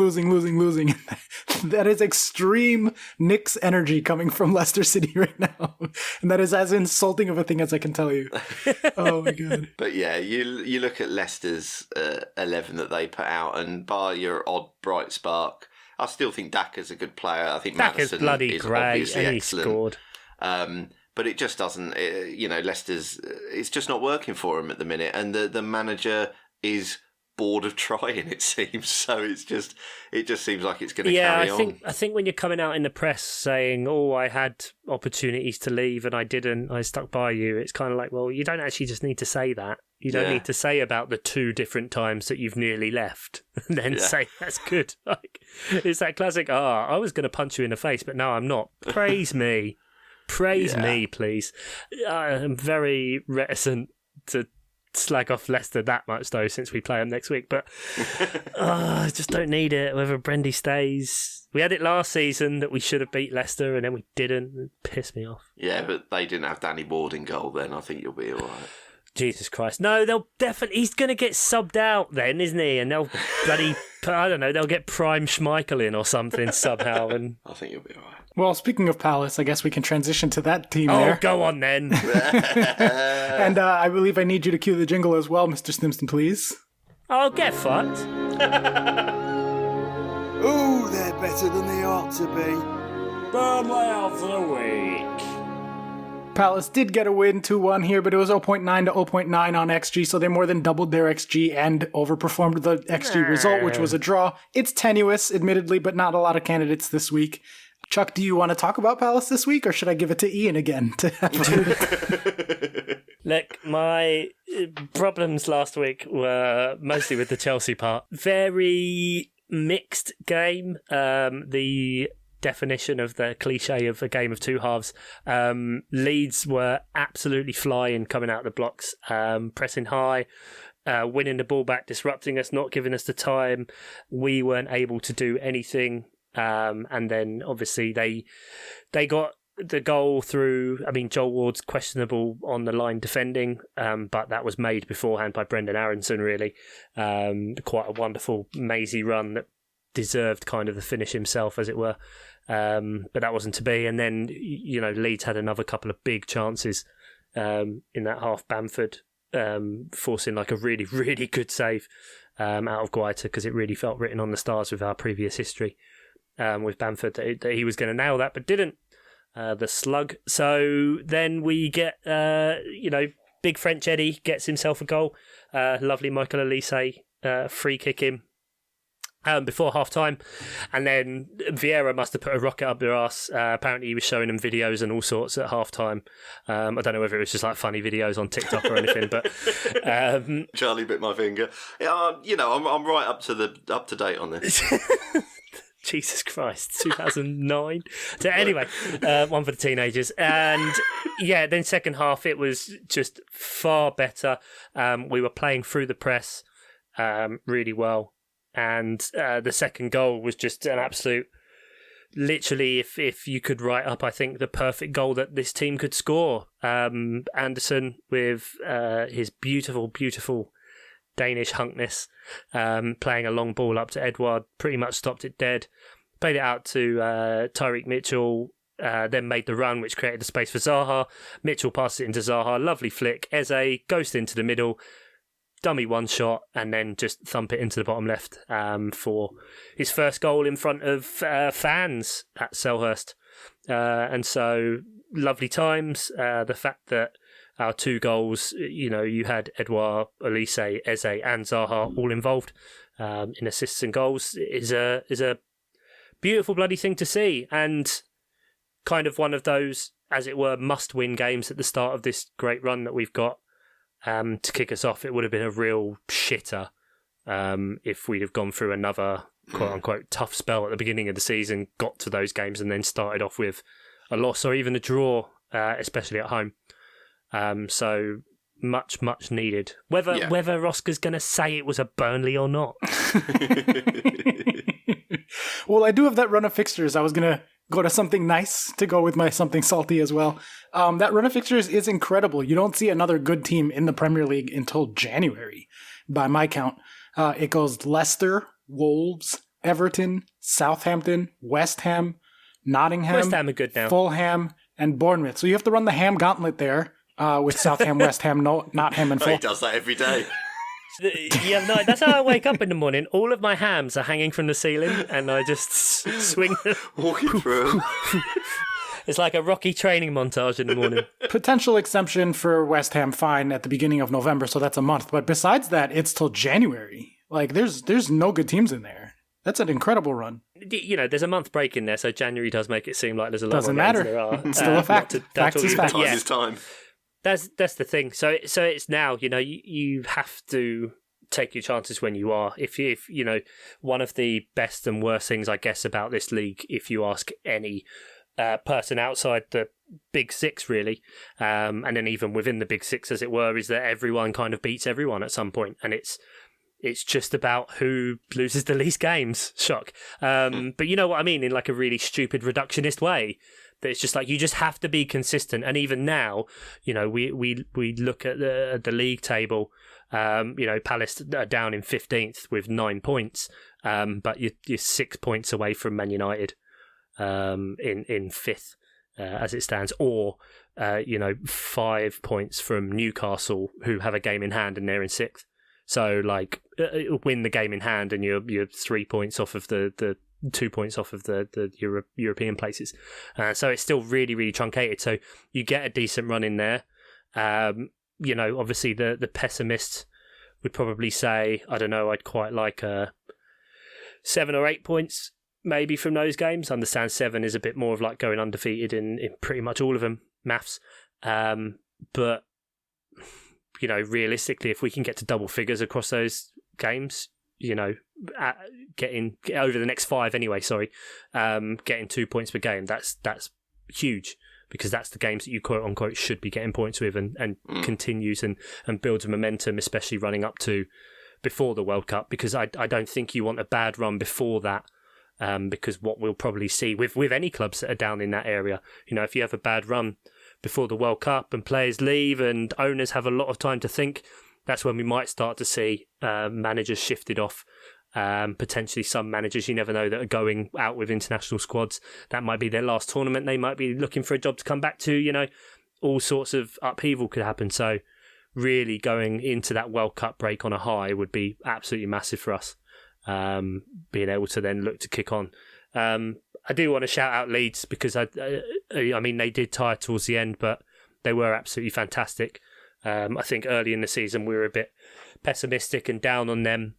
That is extreme Knicks energy coming from Leicester City right now. And that is as insulting of a thing as I can tell you. Oh, my God. But yeah, you look at Leicester's 11 that they put out, and bar your odd bright spark, I still think Daka's a good player. I think Daka's bloody is great, obviously and he excellent. scored. But it just doesn't, Leicester's, it's just not working for him at the minute. And the manager is bored of trying, it seems. So it just seems like it's going to carry on. I think when you're coming out in the press saying, I had opportunities to leave and I didn't, I stuck by you, it's kind of like, well, you don't actually just need to say that. You don't need to say about the 2 different times that you've nearly left and then say that's good. Like, it's that classic, I was going to punch you in the face, but no, I'm not. Praise me. Praise me, please. I'm very reticent to slag off Leicester that much, though, since we play them next week. But I just don't need it, whether Brendy stays. We had it last season that we should have beat Leicester, and then we didn't. It pissed me off. Yeah, but they didn't have Danny Ward in goal then. I think you'll be all right. Jesus Christ. No, they'll definitely... He's going to get subbed out then, isn't he? And they'll bloody... I don't know, they'll get Prime Schmeichel in or something somehow. And I think you'll be all right. Well, speaking of Palace, I guess we can transition to that team there. Oh, go on then. And I believe I need you to cue the jingle as well, Mr. Stimson, please. Oh, get fucked. Oh, they're better than they ought to be. Burnley of the week. Palace did get a win 2-1 here, but it was 0.9 to 0.9 on XG, so they more than doubled their XG and overperformed the XG result, which was a draw. It's tenuous, admittedly, but not a lot of candidates this week. Chuck, do you want to talk about Palace this week, or should I give it to Ian again? Look, my problems last week were mostly with the Chelsea part. Very mixed game. The definition of the cliche of a game of two halves. Leeds were absolutely flying coming out of the blocks, pressing high, winning the ball back, disrupting us, not giving us the time. We weren't able to do anything. And then obviously they got the goal through, Joel Ward's questionable on the line defending, but that was made beforehand by Brendan Aronson, really. Quite a wonderful, mazy run that deserved kind of the finish himself, as it were. But that wasn't to be. And then, Leeds had another couple of big chances in that half. Bamford forcing like a really, really good save out of Guaita, because it really felt written on the stars with our previous history with Bamford that he was going to nail that, but didn't. The slug. So then we get, big French Eddie gets himself a goal. Lovely Michael Elise free kick him before half time, and then Vieira must have put a rocket up their arse. Apparently he was showing them videos and all sorts at half time. I don't know whether it was just like funny videos on TikTok or anything, but Charlie bit my finger. Yeah, I'm right up to date on this. Jesus Christ, 2009. So anyway, one for the teenagers. And yeah, then second half, it was just far better. We were playing through the press really well. And the second goal was just an absolute, literally, if you could write up, I think, the perfect goal that this team could score. Anderson with his beautiful, beautiful Danish hunkness, playing a long ball up to Edouard, pretty much stopped it dead, played it out to Tyreek Mitchell, then made the run, which created the space for Zaha. Mitchell passes it into Zaha, lovely flick. Eze goes into the middle, dummy one shot, and then just thump it into the bottom left for his first goal in front of fans at Selhurst. And so, lovely times. The fact that our two goals, you had Edouard, Elise, Eze, and Zaha all involved in assists and goals is a beautiful bloody thing to see, and kind of one of those, as it were, must-win games at the start of this great run that we've got. To kick us off, it would have been a real shitter if we'd have gone through another quote-unquote tough spell at the beginning of the season, got to those games, and then started off with a loss or even a draw, especially at home. So much needed. Whether Oscar's going to say it was a Burnley or not. Well, I do have that run of fixtures. I was going to go to something nice to go with my something salty as well. That run of fixtures is incredible. You don't see another good team in the Premier League until January, by my count. It goes Leicester, Wolves, Everton, Southampton, West Ham, Nottingham, West Ham are good now. Fulham, and Bournemouth. So you have to run the Ham Gauntlet there. With Southam, West Ham, Nottingham, and Fulham. He does that every day. Yeah, no, that's how I wake up in the morning. All of my hams are hanging from the ceiling, and I just swing them. Walking through. It's like a Rocky training montage in the morning. Potential exemption for West Ham fine at the beginning of November, so that's a month. But besides that, it's till January. Like, there's no good teams in there. That's an incrable run. There's a month break in there, so January does make it seem like there's a lot Doesn't more games matter. than there are. It's still a fact. Fact is fact. Time is time. That's the thing. So it's now, you have to take your chances when you are. If one of the best and worst things, I guess, about this league, if you ask any person outside the Big Six, really, and then even within the Big Six, as it were, is that everyone kind of beats everyone at some point, and it's just about who loses the least games. Shock. But you know what I mean, in like a really stupid reductionist way. That it's just like you just have to be consistent, and even now, we look at the league table. Palace are down in 15th with 9 points, but you're 6 points away from Man United in 5th as it stands, or 5 points from Newcastle, who have a game in hand and they're in 6th. So win the game in hand, and you're 3 points off of the 2 points off of the European places. So it's still really, really truncated. So you get a decent run in there. Obviously the pessimist would probably say, I don't know, I'd quite like 7 or 8 points maybe from those games. I understand 7 is a bit more of like going undefeated in pretty much all of them, maths. But, realistically, if we can get to double figures across those games, getting over the next 5 anyway, getting 2 points per game, that's huge, because that's the games that you quote unquote should be getting points with, and continues and builds momentum, especially running up to before the World Cup, because I don't think you want a bad run before that. Because what we'll probably see with any clubs that are down in that area, if you have a bad run before the World Cup and players leave and owners have a lot of time to think, that's when we might start to see managers shifted off. Potentially some managers, you never know, that are going out with international squads. That might be their last tournament. They might be looking for a job to come back to. All sorts of upheaval could happen. So really going into that World Cup break on a high would be absolutely massive for us. Being able to then look to kick on. I do want to shout out Leeds, because I mean they did tire towards the end, but they were absolutely fantastic. I think early in the season we were a bit pessimistic and down on them.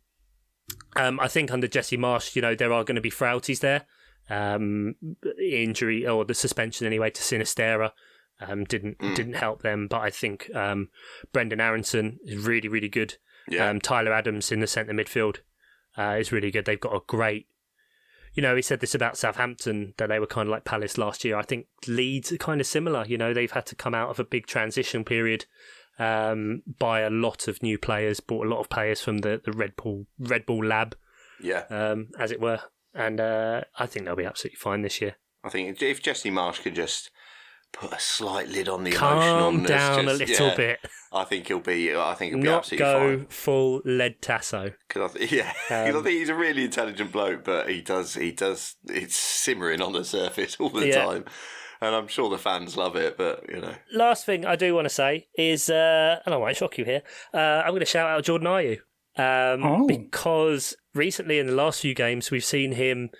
I think under Jesse Marsch, there are going to be frailties there. Injury, or the suspension anyway, to Sinistera didn't help them, but I think Brendan Aronson is really, really good. Yeah. Tyler Adams in the centre midfield is really good. They've got a great, he said this about Southampton, that they were kind of like Palace last year. I think Leeds are kind of similar. They've had to come out of a big transition period, buy a lot of new players, bought a lot of players from the Red Bull lab, as it were. And I think they'll be absolutely fine this year. I think if Jesse Marsch could just put a slight lid on the calm down a little bit. I think he'll be absolutely fine. Not go full lead Tasso. Because I think he's a really intelligent bloke, but he does. It's simmering on the surface all the time, and I'm sure the fans love it. But last thing I do want to say is, and I might shock you here, I'm going to shout out Jordan Ayew, because recently in the last few games we've seen him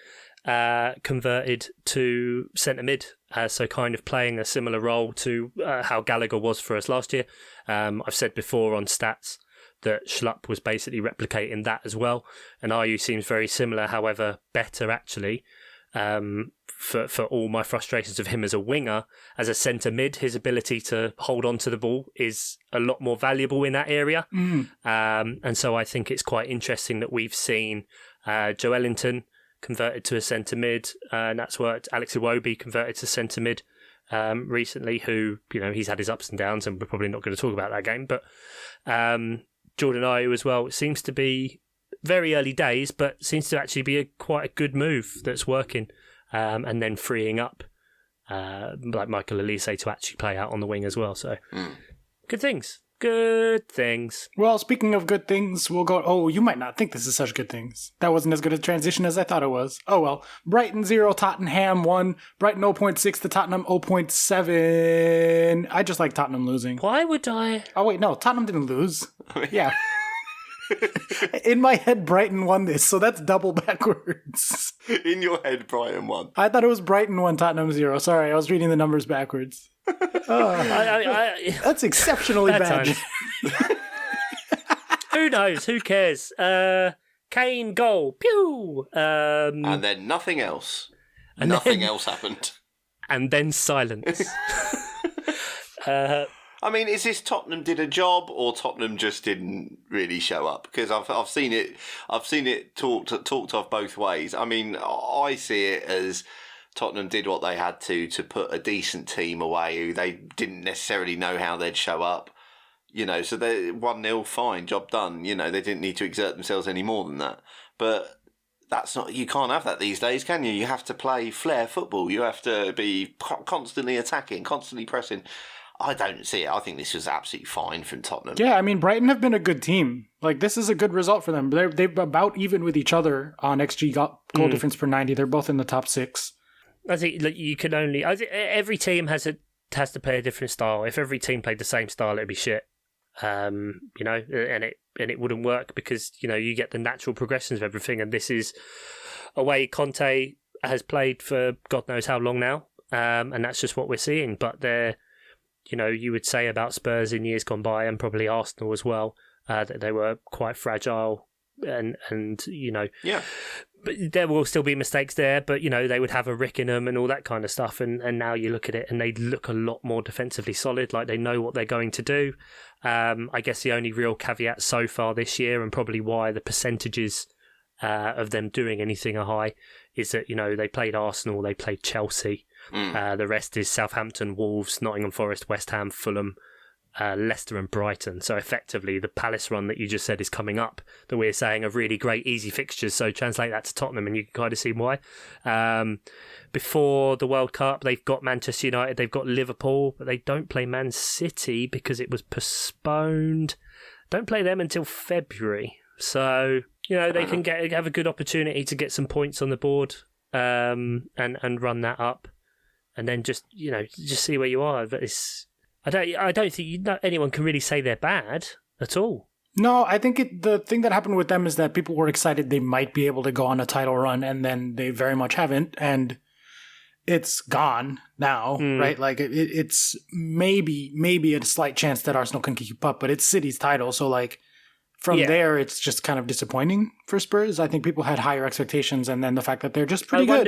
converted to centre mid, so kind of playing a similar role to how Gallagher was for us last year. I've said before on stats that Schlupp was basically replicating that as well, and Ayew seems very similar, however better actually. For all my frustrations of him as a winger, as a centre mid, his ability to hold on to the ball is a lot more valuable in that area. And so I think it's quite interesting that we've seen Joe Ellington converted to a centre mid, and that's what Alex Iwobi converted to centre mid recently, who, he's had his ups and downs, and we're probably not going to talk about that game, but Jordan Ayew as well, it seems to be very early days, but seems to actually be quite a good move that's working, and then freeing up like Michael Elise to actually play out on the wing as well. So good things. Good things. Well, speaking of good things, we'll go... Oh, you might not think this is such good things. That wasn't as good a transition as I thought it was. Oh, well. Brighton 0, Tottenham 1. Brighton 0.6 to Tottenham 0.7. I just like Tottenham losing. Why would I... Oh, wait, no. Tottenham didn't lose. Yeah. In my head, Brighton won this, so that's double backwards. In your head, Brighton won. I thought it was Brighton 1, Tottenham 0. Sorry, I was reading the numbers backwards. That's exceptionally bad. Who knows? Who cares? Kane goal. Pew! And then nothing else. Nothing else happened. And then silence. I mean, is this Tottenham did a job, or Tottenham just didn't really show up? Because I've seen it talked of both ways. I mean, I see it as Tottenham did what they had to put a decent team away who they didn't necessarily know how they'd show up. So they 1-0, fine, job done. They didn't need to exert themselves any more than that. But that's not, you can't have that these days, can you? You have to play flair football. You have to be constantly attacking, constantly pressing. I don't see it. I think this was absolutely fine from Tottenham. Yeah, I mean, Brighton have been a good team. Like, this is a good result for them. They're about even with each other on XG goal difference per 90. They're both in the top 6. I think you can only... every team has to play a different style. If every team played the same style, it'd be shit. And it wouldn't work because, you get the natural progressions of everything. And this is a way Conte has played for God knows how long now. And that's just what we're seeing. But they're, you would say about Spurs in years gone by, and probably Arsenal as well, that they were quite fragile and Yeah. But there will still be mistakes there, but they would have a rick in them and all that kind of stuff. And now you look at it and they look a lot more defensively solid, like they know what they're going to do. I guess the only real caveat so far this year, and probably why the percentages of them doing anything are high, is that they played Arsenal, they played Chelsea. The rest is Southampton, Wolves, Nottingham Forest, West Ham, Fulham, Leicester and Brighton. So effectively the Palace run that you just said is coming up, that we're saying are really great easy fixtures. So translate that to Tottenham and you can kind of see why. Before the World Cup they've got Manchester United, they've got Liverpool, but they don't play Man City because it was postponed. Don't play them until February, so they can have a good opportunity to get some points on the board and run that up, and then just see where you are. But I don't think anyone can really say they're bad at all. No, I think the thing that happened with them is that people were excited they might be able to go on a title run, and then they very much haven't, and it's gone now, right? Like it's maybe a slight chance that Arsenal can keep up, but it's City's title, so like from there, it's just kind of disappointing for Spurs. I think people had higher expectations, and then the fact that they're just pretty good.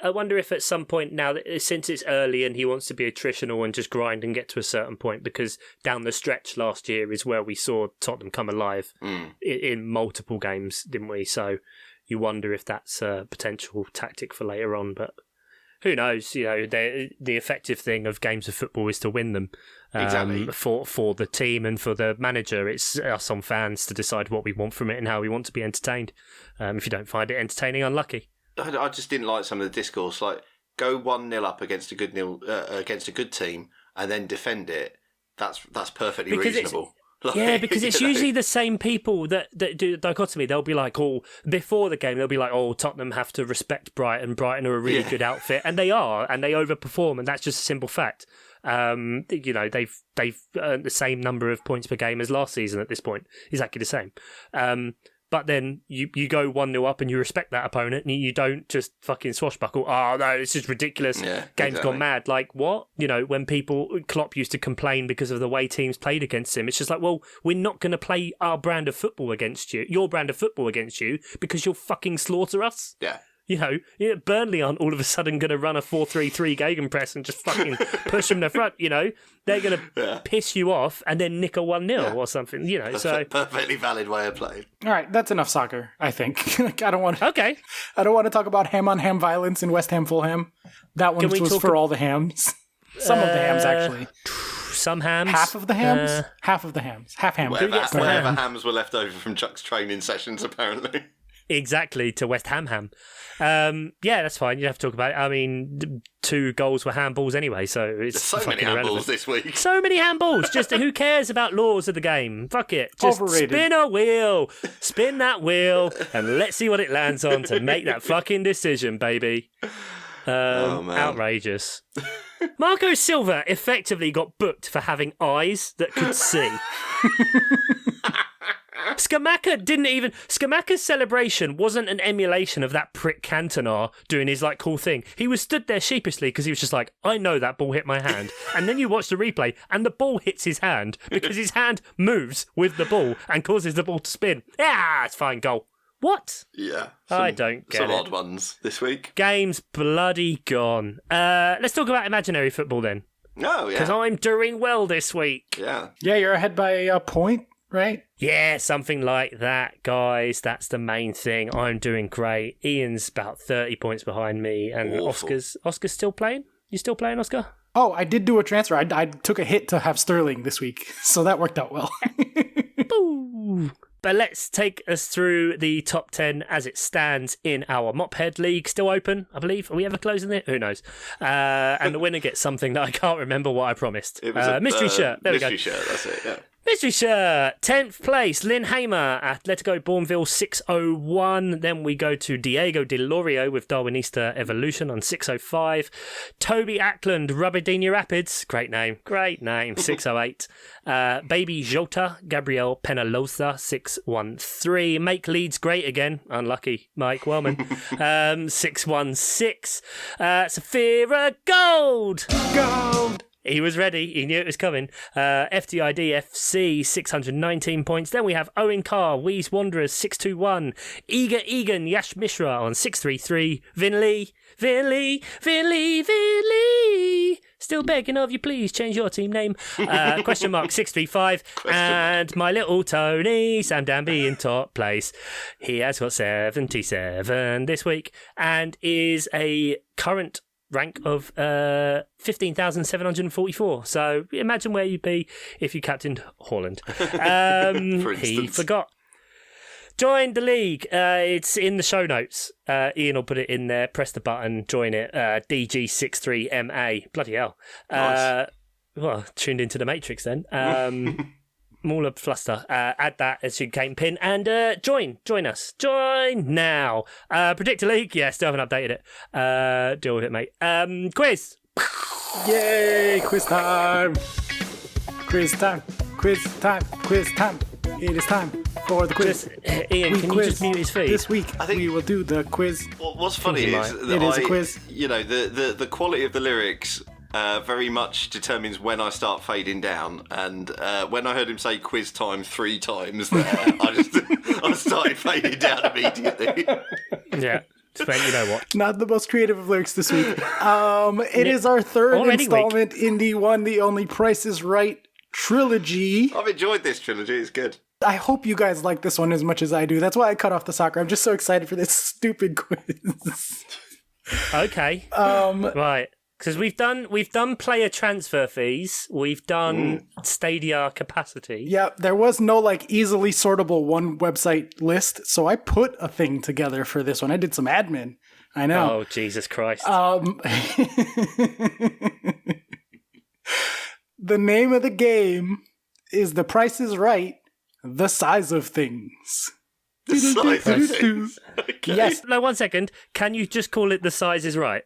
I wonder if at some point now, since it's early and he wants to be attritional and just grind and get to a certain point, because down the stretch last year is where we saw Tottenham come alive in multiple games, didn't we? So you wonder if that's a potential tactic for later on, but who knows? The effective thing of games of football is to win them. Exactly. For the team and for the manager, it's us on fans to decide what we want from it and how we want to be entertained. If you don't find it entertaining, unlucky. I just didn't like some of the discourse. Like, go 1-0 up against a good team and then defend it. That's perfectly reasonable. Because it's usually the same people that do the dichotomy. They'll be like, before the game, they'll be like, Tottenham have to respect Brighton. Brighton are a really good outfit. And they are, and they overperform, and that's just a simple fact. They've earned the same number of points per game as last season at this point. Exactly the same. But then you go 1-0 up and you respect that opponent and you don't just fucking swashbuckle. Oh, no, this is ridiculous. Yeah, Game's gone mad. Like, what? When Klopp used to complain because of the way teams played against him, it's just like, well, we're not going to play our brand of football against you, your brand of football against you, because you'll fucking slaughter us. Yeah. Burnley aren't all of a sudden going to run a 4-3-3 gegenpress and just fucking push them to the front. They're going to piss you off and then nick a 1-0 or something. So perfectly valid way of playing. All right, that's enough soccer, I think. I don't want to talk about ham-on-ham violence in West Ham Fulham. That one was for all the hams. Some of the hams, actually. Some hams. Half of the hams? Half of the hams. Half ham. Whatever hams were left over from Chuck's training sessions, apparently. Exactly, to West Ham. That's fine. You have to talk about it. I mean, 2 goals were handballs anyway, so it's so many handballs this week. So many handballs. Just who cares about laws of the game? Fuck it. Just overrated. Spin that wheel, and let's see what it lands on to make that fucking decision, baby. Outrageous. Marco Silva effectively got booked for having eyes that could see. Scamacca's celebration wasn't an emulation of that prick Cantona doing his cool thing. He was stood there sheepishly because he was just like, I know that ball hit my hand. And then you watch the replay and the ball hits his hand because his hand moves with the ball and causes the ball to spin. Yeah, it's fine, goal. What? Yeah. I don't get it. Some odd ones this week. Game's bloody gone. Let's talk about imaginary football then. Oh, yeah. Because I'm doing well this week. Yeah. Yeah, you're ahead by a point, right? Yeah, something like that, guys. That's the main thing. I'm doing great. Ian's about 30 points behind me, and Oscar's still playing? You still playing, Oscar? Oh, I did do a transfer. I took a hit to have Sterling this week, so that worked out well. Boo! But let's take us through the top 10 as it stands in our Mophead League. Still open, I believe. Are we ever closing it? Who knows? And the winner gets something that I can't remember what I promised. It was a mystery shirt. There we go. Mystery shirt, that's it, yeah. Mystery shirt, 10th place, Lynn Hamer, Atletico Bourneville 601. Then we go to Diego Di Lorio with Darwinista Evolution on 605. Toby Ackland, Rubberdini Rapids, great name, 608. Baby Jota, Gabriel Penalosa, 613. Make Leeds great again, unlucky Mike Wellman, 616. Saphira Gold! He was ready. He knew it was coming. FTID FC, 619 points. Then we have Owen Carr, Wheeze Wanderers, 621. Egan, Yash Mishra on 633. Vin Lee. Still begging of you, please change your team name. Question mark 635. And my little Tony, Sam Danby in top place. He has got 77 this week and is a current rank of 15,744. So imagine where you'd be if you captained Haaland. He forgot. Join the league. It's in the show notes. Ian will put it in there. Press the button. Join it. DG63MA. Bloody hell. Nice. Well, tuned into the Matrix then. Mauler Fluster. Add that as your game pin and join us. Join now. Predictor League. Yeah, still haven't updated it. Deal with it, mate. Quiz. Yay! Quiz time. It is time for the quiz. Ian, can you just mute his feed? This week we will do the quiz. What's funny is that it is a quiz. You know, the quality of the lyrics very much determines when I start fading down. And when I heard him say quiz time 3 times there, I started fading down immediately. Yeah. But you know what? Not the most creative of lyrics this week. It is our third installment in the only Price is Right trilogy. I've enjoyed this trilogy. It's good. I hope you guys like this one as much as I do. That's why I cut off the soccer. I'm just so excited for this stupid quiz. Okay. Right. Because we've done player transfer fees. We've done stadia capacity. Yeah, there was no easily sortable one website list, so I put a thing together for this one. I did some admin. I know. Oh, Jesus Christ. The name of the game is The Price is Right, The Size of Things. The size of things. Okay. Yes. No, 1 second. Can you just call it The Size is Right?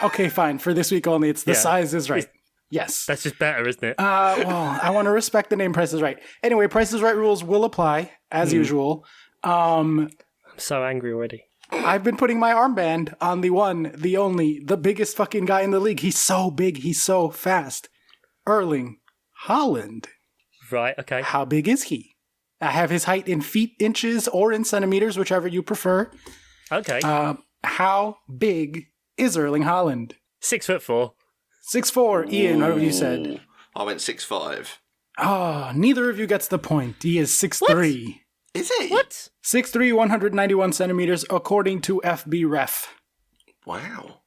Okay, fine. For this week only, it's The Size is Right. Yes. That's just better, isn't it? Well, I want to respect the name Price is Right. Anyway, Price is Right rules will apply, as usual. I'm so angry already. I've been putting my armband on the one, the only, the biggest fucking guy in the league. He's so big, he's so fast. Erling Haaland. Right, okay. How big is he? I have his height in feet, inches, or in centimeters, whichever you prefer. Okay. How big is Erling Haaland? 6'4". 6'4". Ian, what have you said? I went 6'5". Oh, neither of you gets the point. He is 6'3". Is he? What? 6'3", 191 centimeters, according to FB Ref. Wow.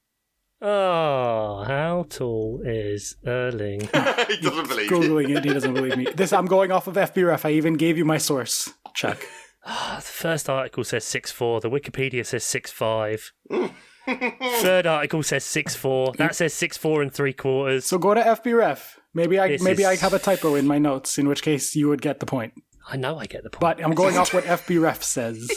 Oh, how tall is Erling? He doesn't believe Googling it, he doesn't believe me. I'm going off of FB Ref. I even gave you my source, Chuck. The first article says 6'4". The Wikipedia says 6'5". Third article says 6'4". That says 6'4 3/4". So go to FB Ref. Maybe I have a typo in my notes, in which case you would get the point. I know I get the point. But I'm going off what FB Ref says.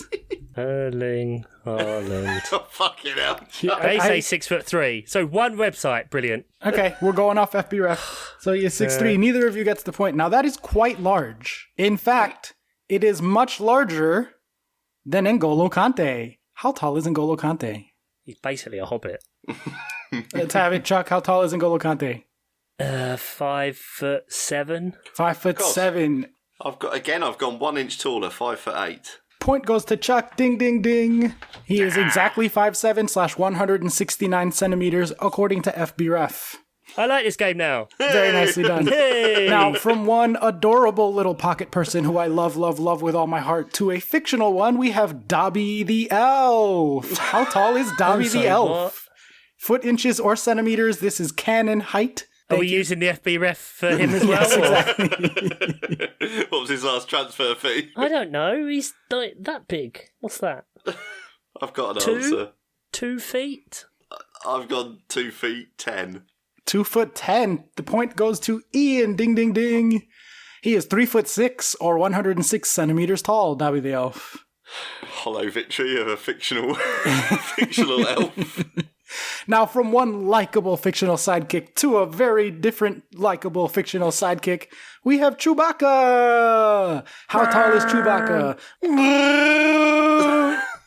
Erling Haaland. Oh, fucking hell. They say 6'3". So one website. Brilliant. Okay, we're going off FB Ref. So you're 6'3". Neither of you gets the point. Now that is quite large. In fact, it is much larger than N'Golo Kante. How tall is N'Golo Kante? He's basically a hobbit. Let's have it, Chuck. How tall is N'Golo Kante? 5'7". 5'7". I've gone 1 inch taller, 5'8". Point goes to Chuck. Ding, ding, ding. He is exactly 5'7" / 169 centimeters, according to FB Ref. I like this game now. Very nicely done. Hey! Now, from one adorable little pocket person who I love, love, love with all my heart, to a fictional one, we have Dobby the Elf. How tall is Dobby the Elf? What? Foot, inches, or centimeters. This is canon height. Are we using the FB Ref for him as well? Yes, exactly. What was his last transfer fee? I don't know. He's like that big. What's that? I've got an 2? answer. 2 feet? I've gone 2 feet 10. 2'10". The point goes to Ian. Ding, ding, ding. He is 3'6" or 106 centimeters tall, Dabby the Elf. Hollow victory of a fictional elf. Now, from one likable fictional sidekick to a very different likable fictional sidekick, we have Chewbacca! How tall is Chewbacca?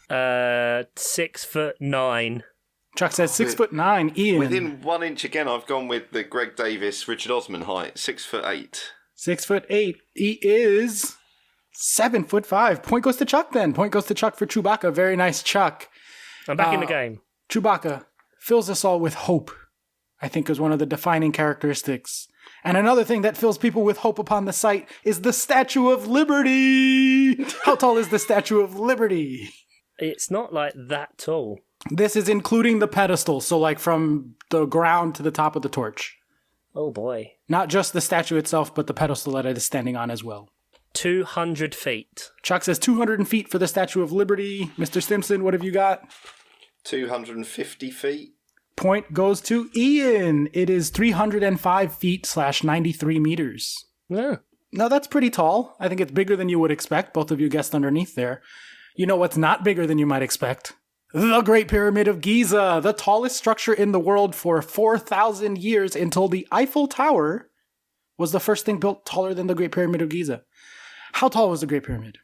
6'9". Chuck says 6'9". Ian. Within 1 inch again, I've gone with the Greg Davis, Richard Osman height, 6'8". 6'8". He is 7'5". Point goes to Chuck then. Point goes to Chuck for Chewbacca. Very nice, Chuck. I'm back in the game. Chewbacca fills us all with hope, I think, is one of the defining characteristics. And another thing that fills people with hope upon the site is the Statue of Liberty. How tall is the Statue of Liberty? It's not like that tall. This is including the pedestal, so like from the ground to the top of the torch. Oh boy. Not just the statue itself, but the pedestal that it is standing on as well. 200 feet. Chuck says 200 feet for the Statue of Liberty. Mr. Stimson, what have you got? 250 feet. Point goes to Ian. It is 305 feet / 93 meters. Yeah. Now, that's pretty tall. I think it's bigger than you would expect. Both of you guessed underneath there. You know what's not bigger than you might expect? The Great Pyramid of Giza, the tallest structure in the world for 4,000 years until the Eiffel Tower was the first thing built taller than the Great Pyramid of Giza. How tall was the Great Pyramid?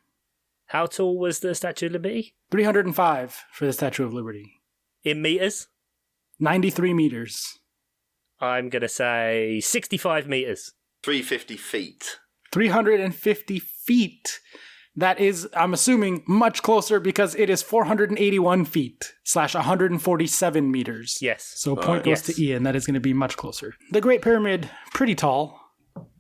How tall was the Statue of Liberty? 305 for the Statue of Liberty. In meters? 93 meters. I'm going to say 65 meters. 350 feet. 350 feet. That is, I'm assuming, much closer because it is 481 feet / 147 meters. Yes. So point goes to Ian. That is going to be much closer. The Great Pyramid, pretty tall.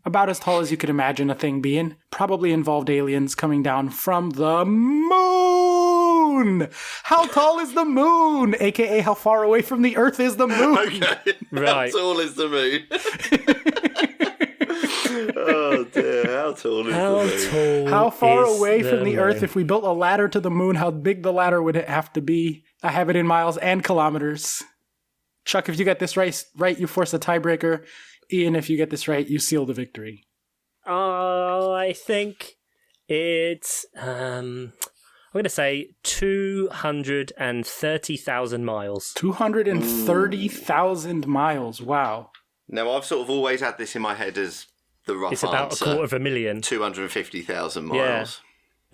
About as tall as you could imagine a thing being. Probably involved aliens coming down from the moon. How tall is the moon? AKA, how far away from the Earth is the moon? Okay. Right. How tall is the moon? Oh dear, how tall is the moon? How far away from the Earth? If we built a ladder to the moon, how big the ladder would it have to be? I have it in miles and kilometers. Chuck, if you get this right, you force a tiebreaker. Ian, if you get this right, you seal the victory. I think it's, I'm going to say 230,000 miles. 230,000 miles, wow. Now, I've sort of always had this in my head as the rough It's about answer. 250,000. 250,000 miles. Yeah.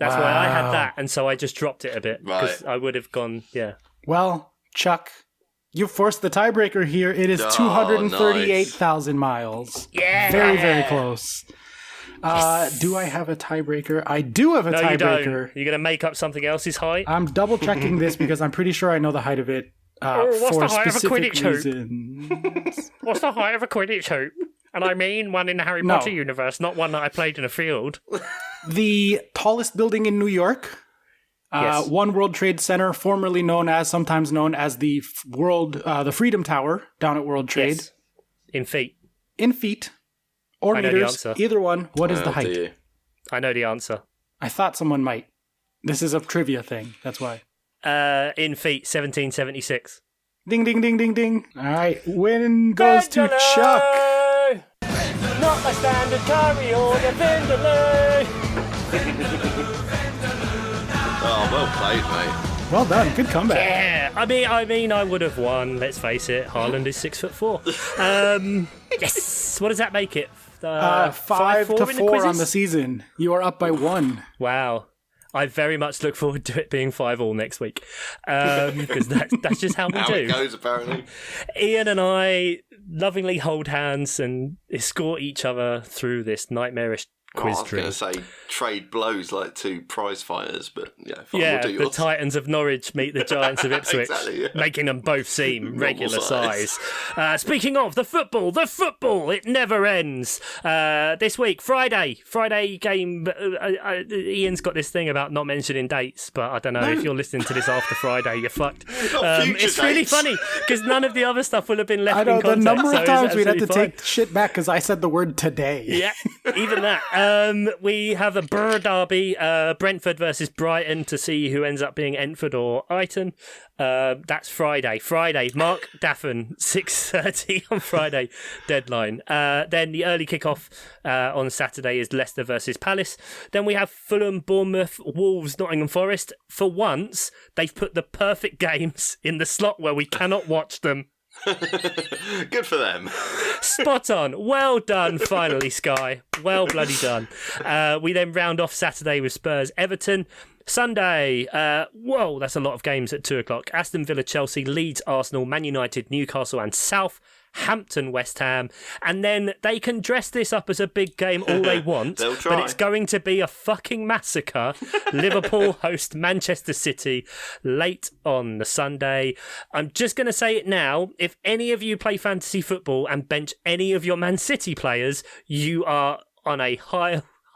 That's why I had that, and so I just dropped it a bit. Because I would have gone, Well, Chuck, you forced the tiebreaker here. It is 238,000 miles. Yeah! Very, very close. Do I have a tiebreaker? I do have a tiebreaker. You don't. You're going to make up something else's height? I'm double checking this because I'm pretty sure I know the height of it. What's for the height of a specific Quidditch hoop? reasons. What's the height of a Quidditch hoop? And I mean one in the Harry Potter universe, not one that I played in a field. The tallest building in New York, One World Trade Center, sometimes known as the the Freedom Tower down at World Trade. Yes. In feet. In feet or I know the meters, answer. either one. What is the height? Dear. I know the answer. I thought someone might. This is a trivia thing. That's why. In feet, 1776. Ding, ding, ding, ding, ding. All right. Win goes to Chuck. Not my standard carry order, Vindaloo. Oh, well played, mate. Well done. Good comeback. Yeah, I mean, I would have won. Let's face it. Haaland is 6'4". Yes. What does that make it? 5-4 on the season. You are up by 1. Wow. I very much look forward to it being 5-5 next week, because that's just how we do. It goes, apparently. Ian and I lovingly hold hands and escort each other through this nightmarish quiz I was going to say trade blows like two prize fighters, but fine, we'll do the yours. Titans of Norwich meet the Giants of Ipswich, Exactly, yeah. making them both seem regular size. Speaking of the football, it never ends. This week, Friday game. Ian's got this thing about not mentioning dates, but I don't know if you're listening to this after Friday, you're fucked. It's really funny because none of the other stuff will have been left. I know in context, the number of times we'd have to fine. take shit back because I said the word today. Yeah, even that. We have a Brr derby, Brentford versus Brighton, to see who ends up being Entford or Eighton. That's Friday. Mark Daffin, 6:30 on Friday, deadline. Then the early kickoff on Saturday is Leicester versus Palace. Then we have Fulham, Bournemouth, Wolves, Nottingham Forest. For once, they've put the perfect games in the slot where we cannot watch them. Good for them. Spot on. Well done, finally, Sky. Well bloody done. We then round off Saturday with Spurs, Everton. Sunday, whoa, that's a lot of games at 2 o'clock. Aston Villa, Chelsea, Leeds, Arsenal, Man United, Newcastle and Southampton, West Ham. And then they can dress this up as a big game all they want, but it's going to be a fucking massacre. Liverpool host Manchester City late on the Sunday. I'm just going to say it now. If any of you play fantasy football and bench any of your Man City players, you are on a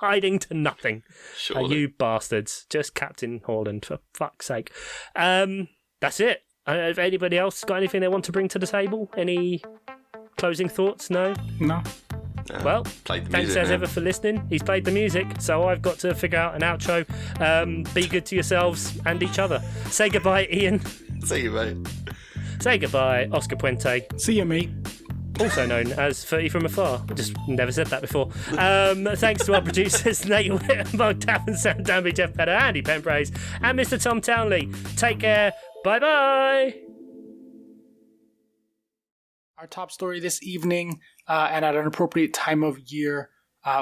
hiding to nothing. Surely. You bastards. Just Captain Haaland, for fuck's sake. That's it. Have anybody else got anything they want to bring to the table? Any closing thoughts? No? No. Well, thanks as ever for listening. He's played the music, so I've got to figure out an outro. Be good to yourselves and each other. Say goodbye, Ian. See you, mate. Say goodbye, Oscar Puente. See you, mate. Also known as 30 from Afar. I just never said that before. Thanks to our producers, Nate Witt, Mark Daffin, Sam Danby, Jeff Petter, Andy Penpraise, and Mr. Tom Townley. Take care. Bye-bye. Our top story this evening, and at an appropriate time of year,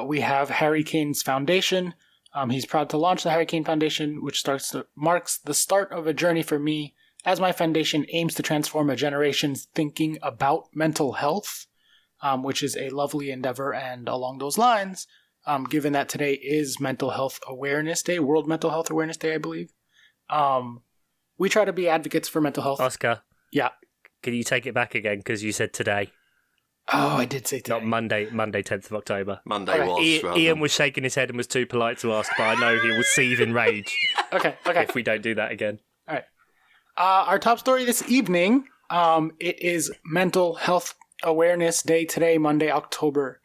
we have Harry Kane's foundation. He's proud to launch the Harry Kane Foundation, which marks the start of a journey for me, as my foundation aims to transform a generation's thinking about mental health, which is a lovely endeavor. And along those lines, given that today is Mental Health Awareness Day, World Mental Health Awareness Day, I believe, we try to be advocates for mental health. Oscar. Yeah. Can you take it back again? Because you said today. Oh, I did say today. Not Monday, 10th of October. Monday was. Ian was shaking his head and was too polite to ask, but I know he will seethe in rage. Okay. If we don't do that again. All right. Our top story this evening, it is Mental Health Awareness Day today, Monday, October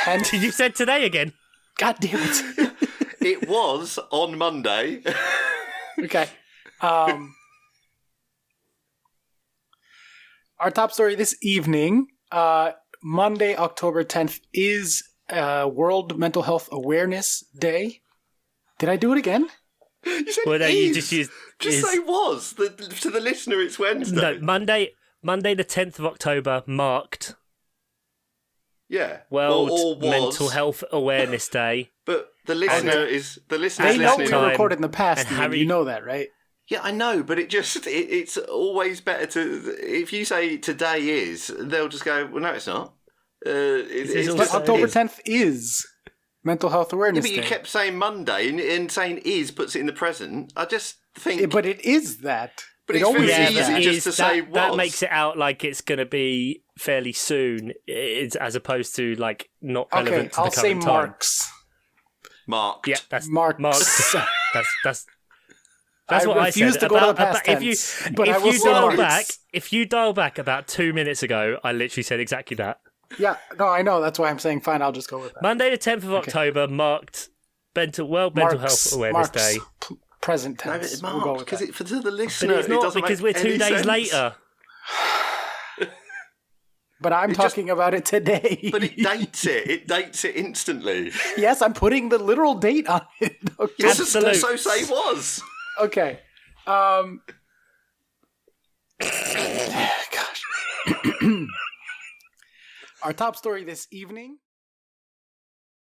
10th. You said today again. God damn it. It was on Monday. Okay. Our top story this evening, Monday, October 10th, is World Mental Health Awareness Day. Did I do it again? You said well, no, you just used... Just say was. To the listener, it's Wednesday. No, Monday the 10th of October marked... Yeah. World Mental Health Awareness Day. But the listener is... The listener They is know listening. we recorded in the past, and Ian, Harry... you know that, right? Yeah, I know, but it's always better to... If you say today is, they'll just go, well, no, it's not. It's But just October is. 10th is Mental Health Awareness Yeah, but Day. you kept saying Monday, and saying is puts it in the present. I just think... But it is that. But it it's always very is easy that. just to say that was. makes it out like it's going to be fairly soon, as opposed to like not relevant Okay, to the I'll say current time. Marks. Marked. Yeah, that's Marks. That's what I refuse said. to go to the past tense, If you dial back about 2 minutes ago, I literally said exactly that. Yeah, no, I know. That's why I'm saying fine. I'll just go with that. Monday the 10th of October marked World Mental Health Awareness Day. Present tense. No, we'll go with because that. for the listener, But it's not doesn't because make we're 2 any days sense. later. But I'm talking about it today. But it dates it. It dates it instantly. Yes, I'm putting the literal date on it. Okay. Yes, Absolute. so say was. Okay. Gosh. Our top story this evening.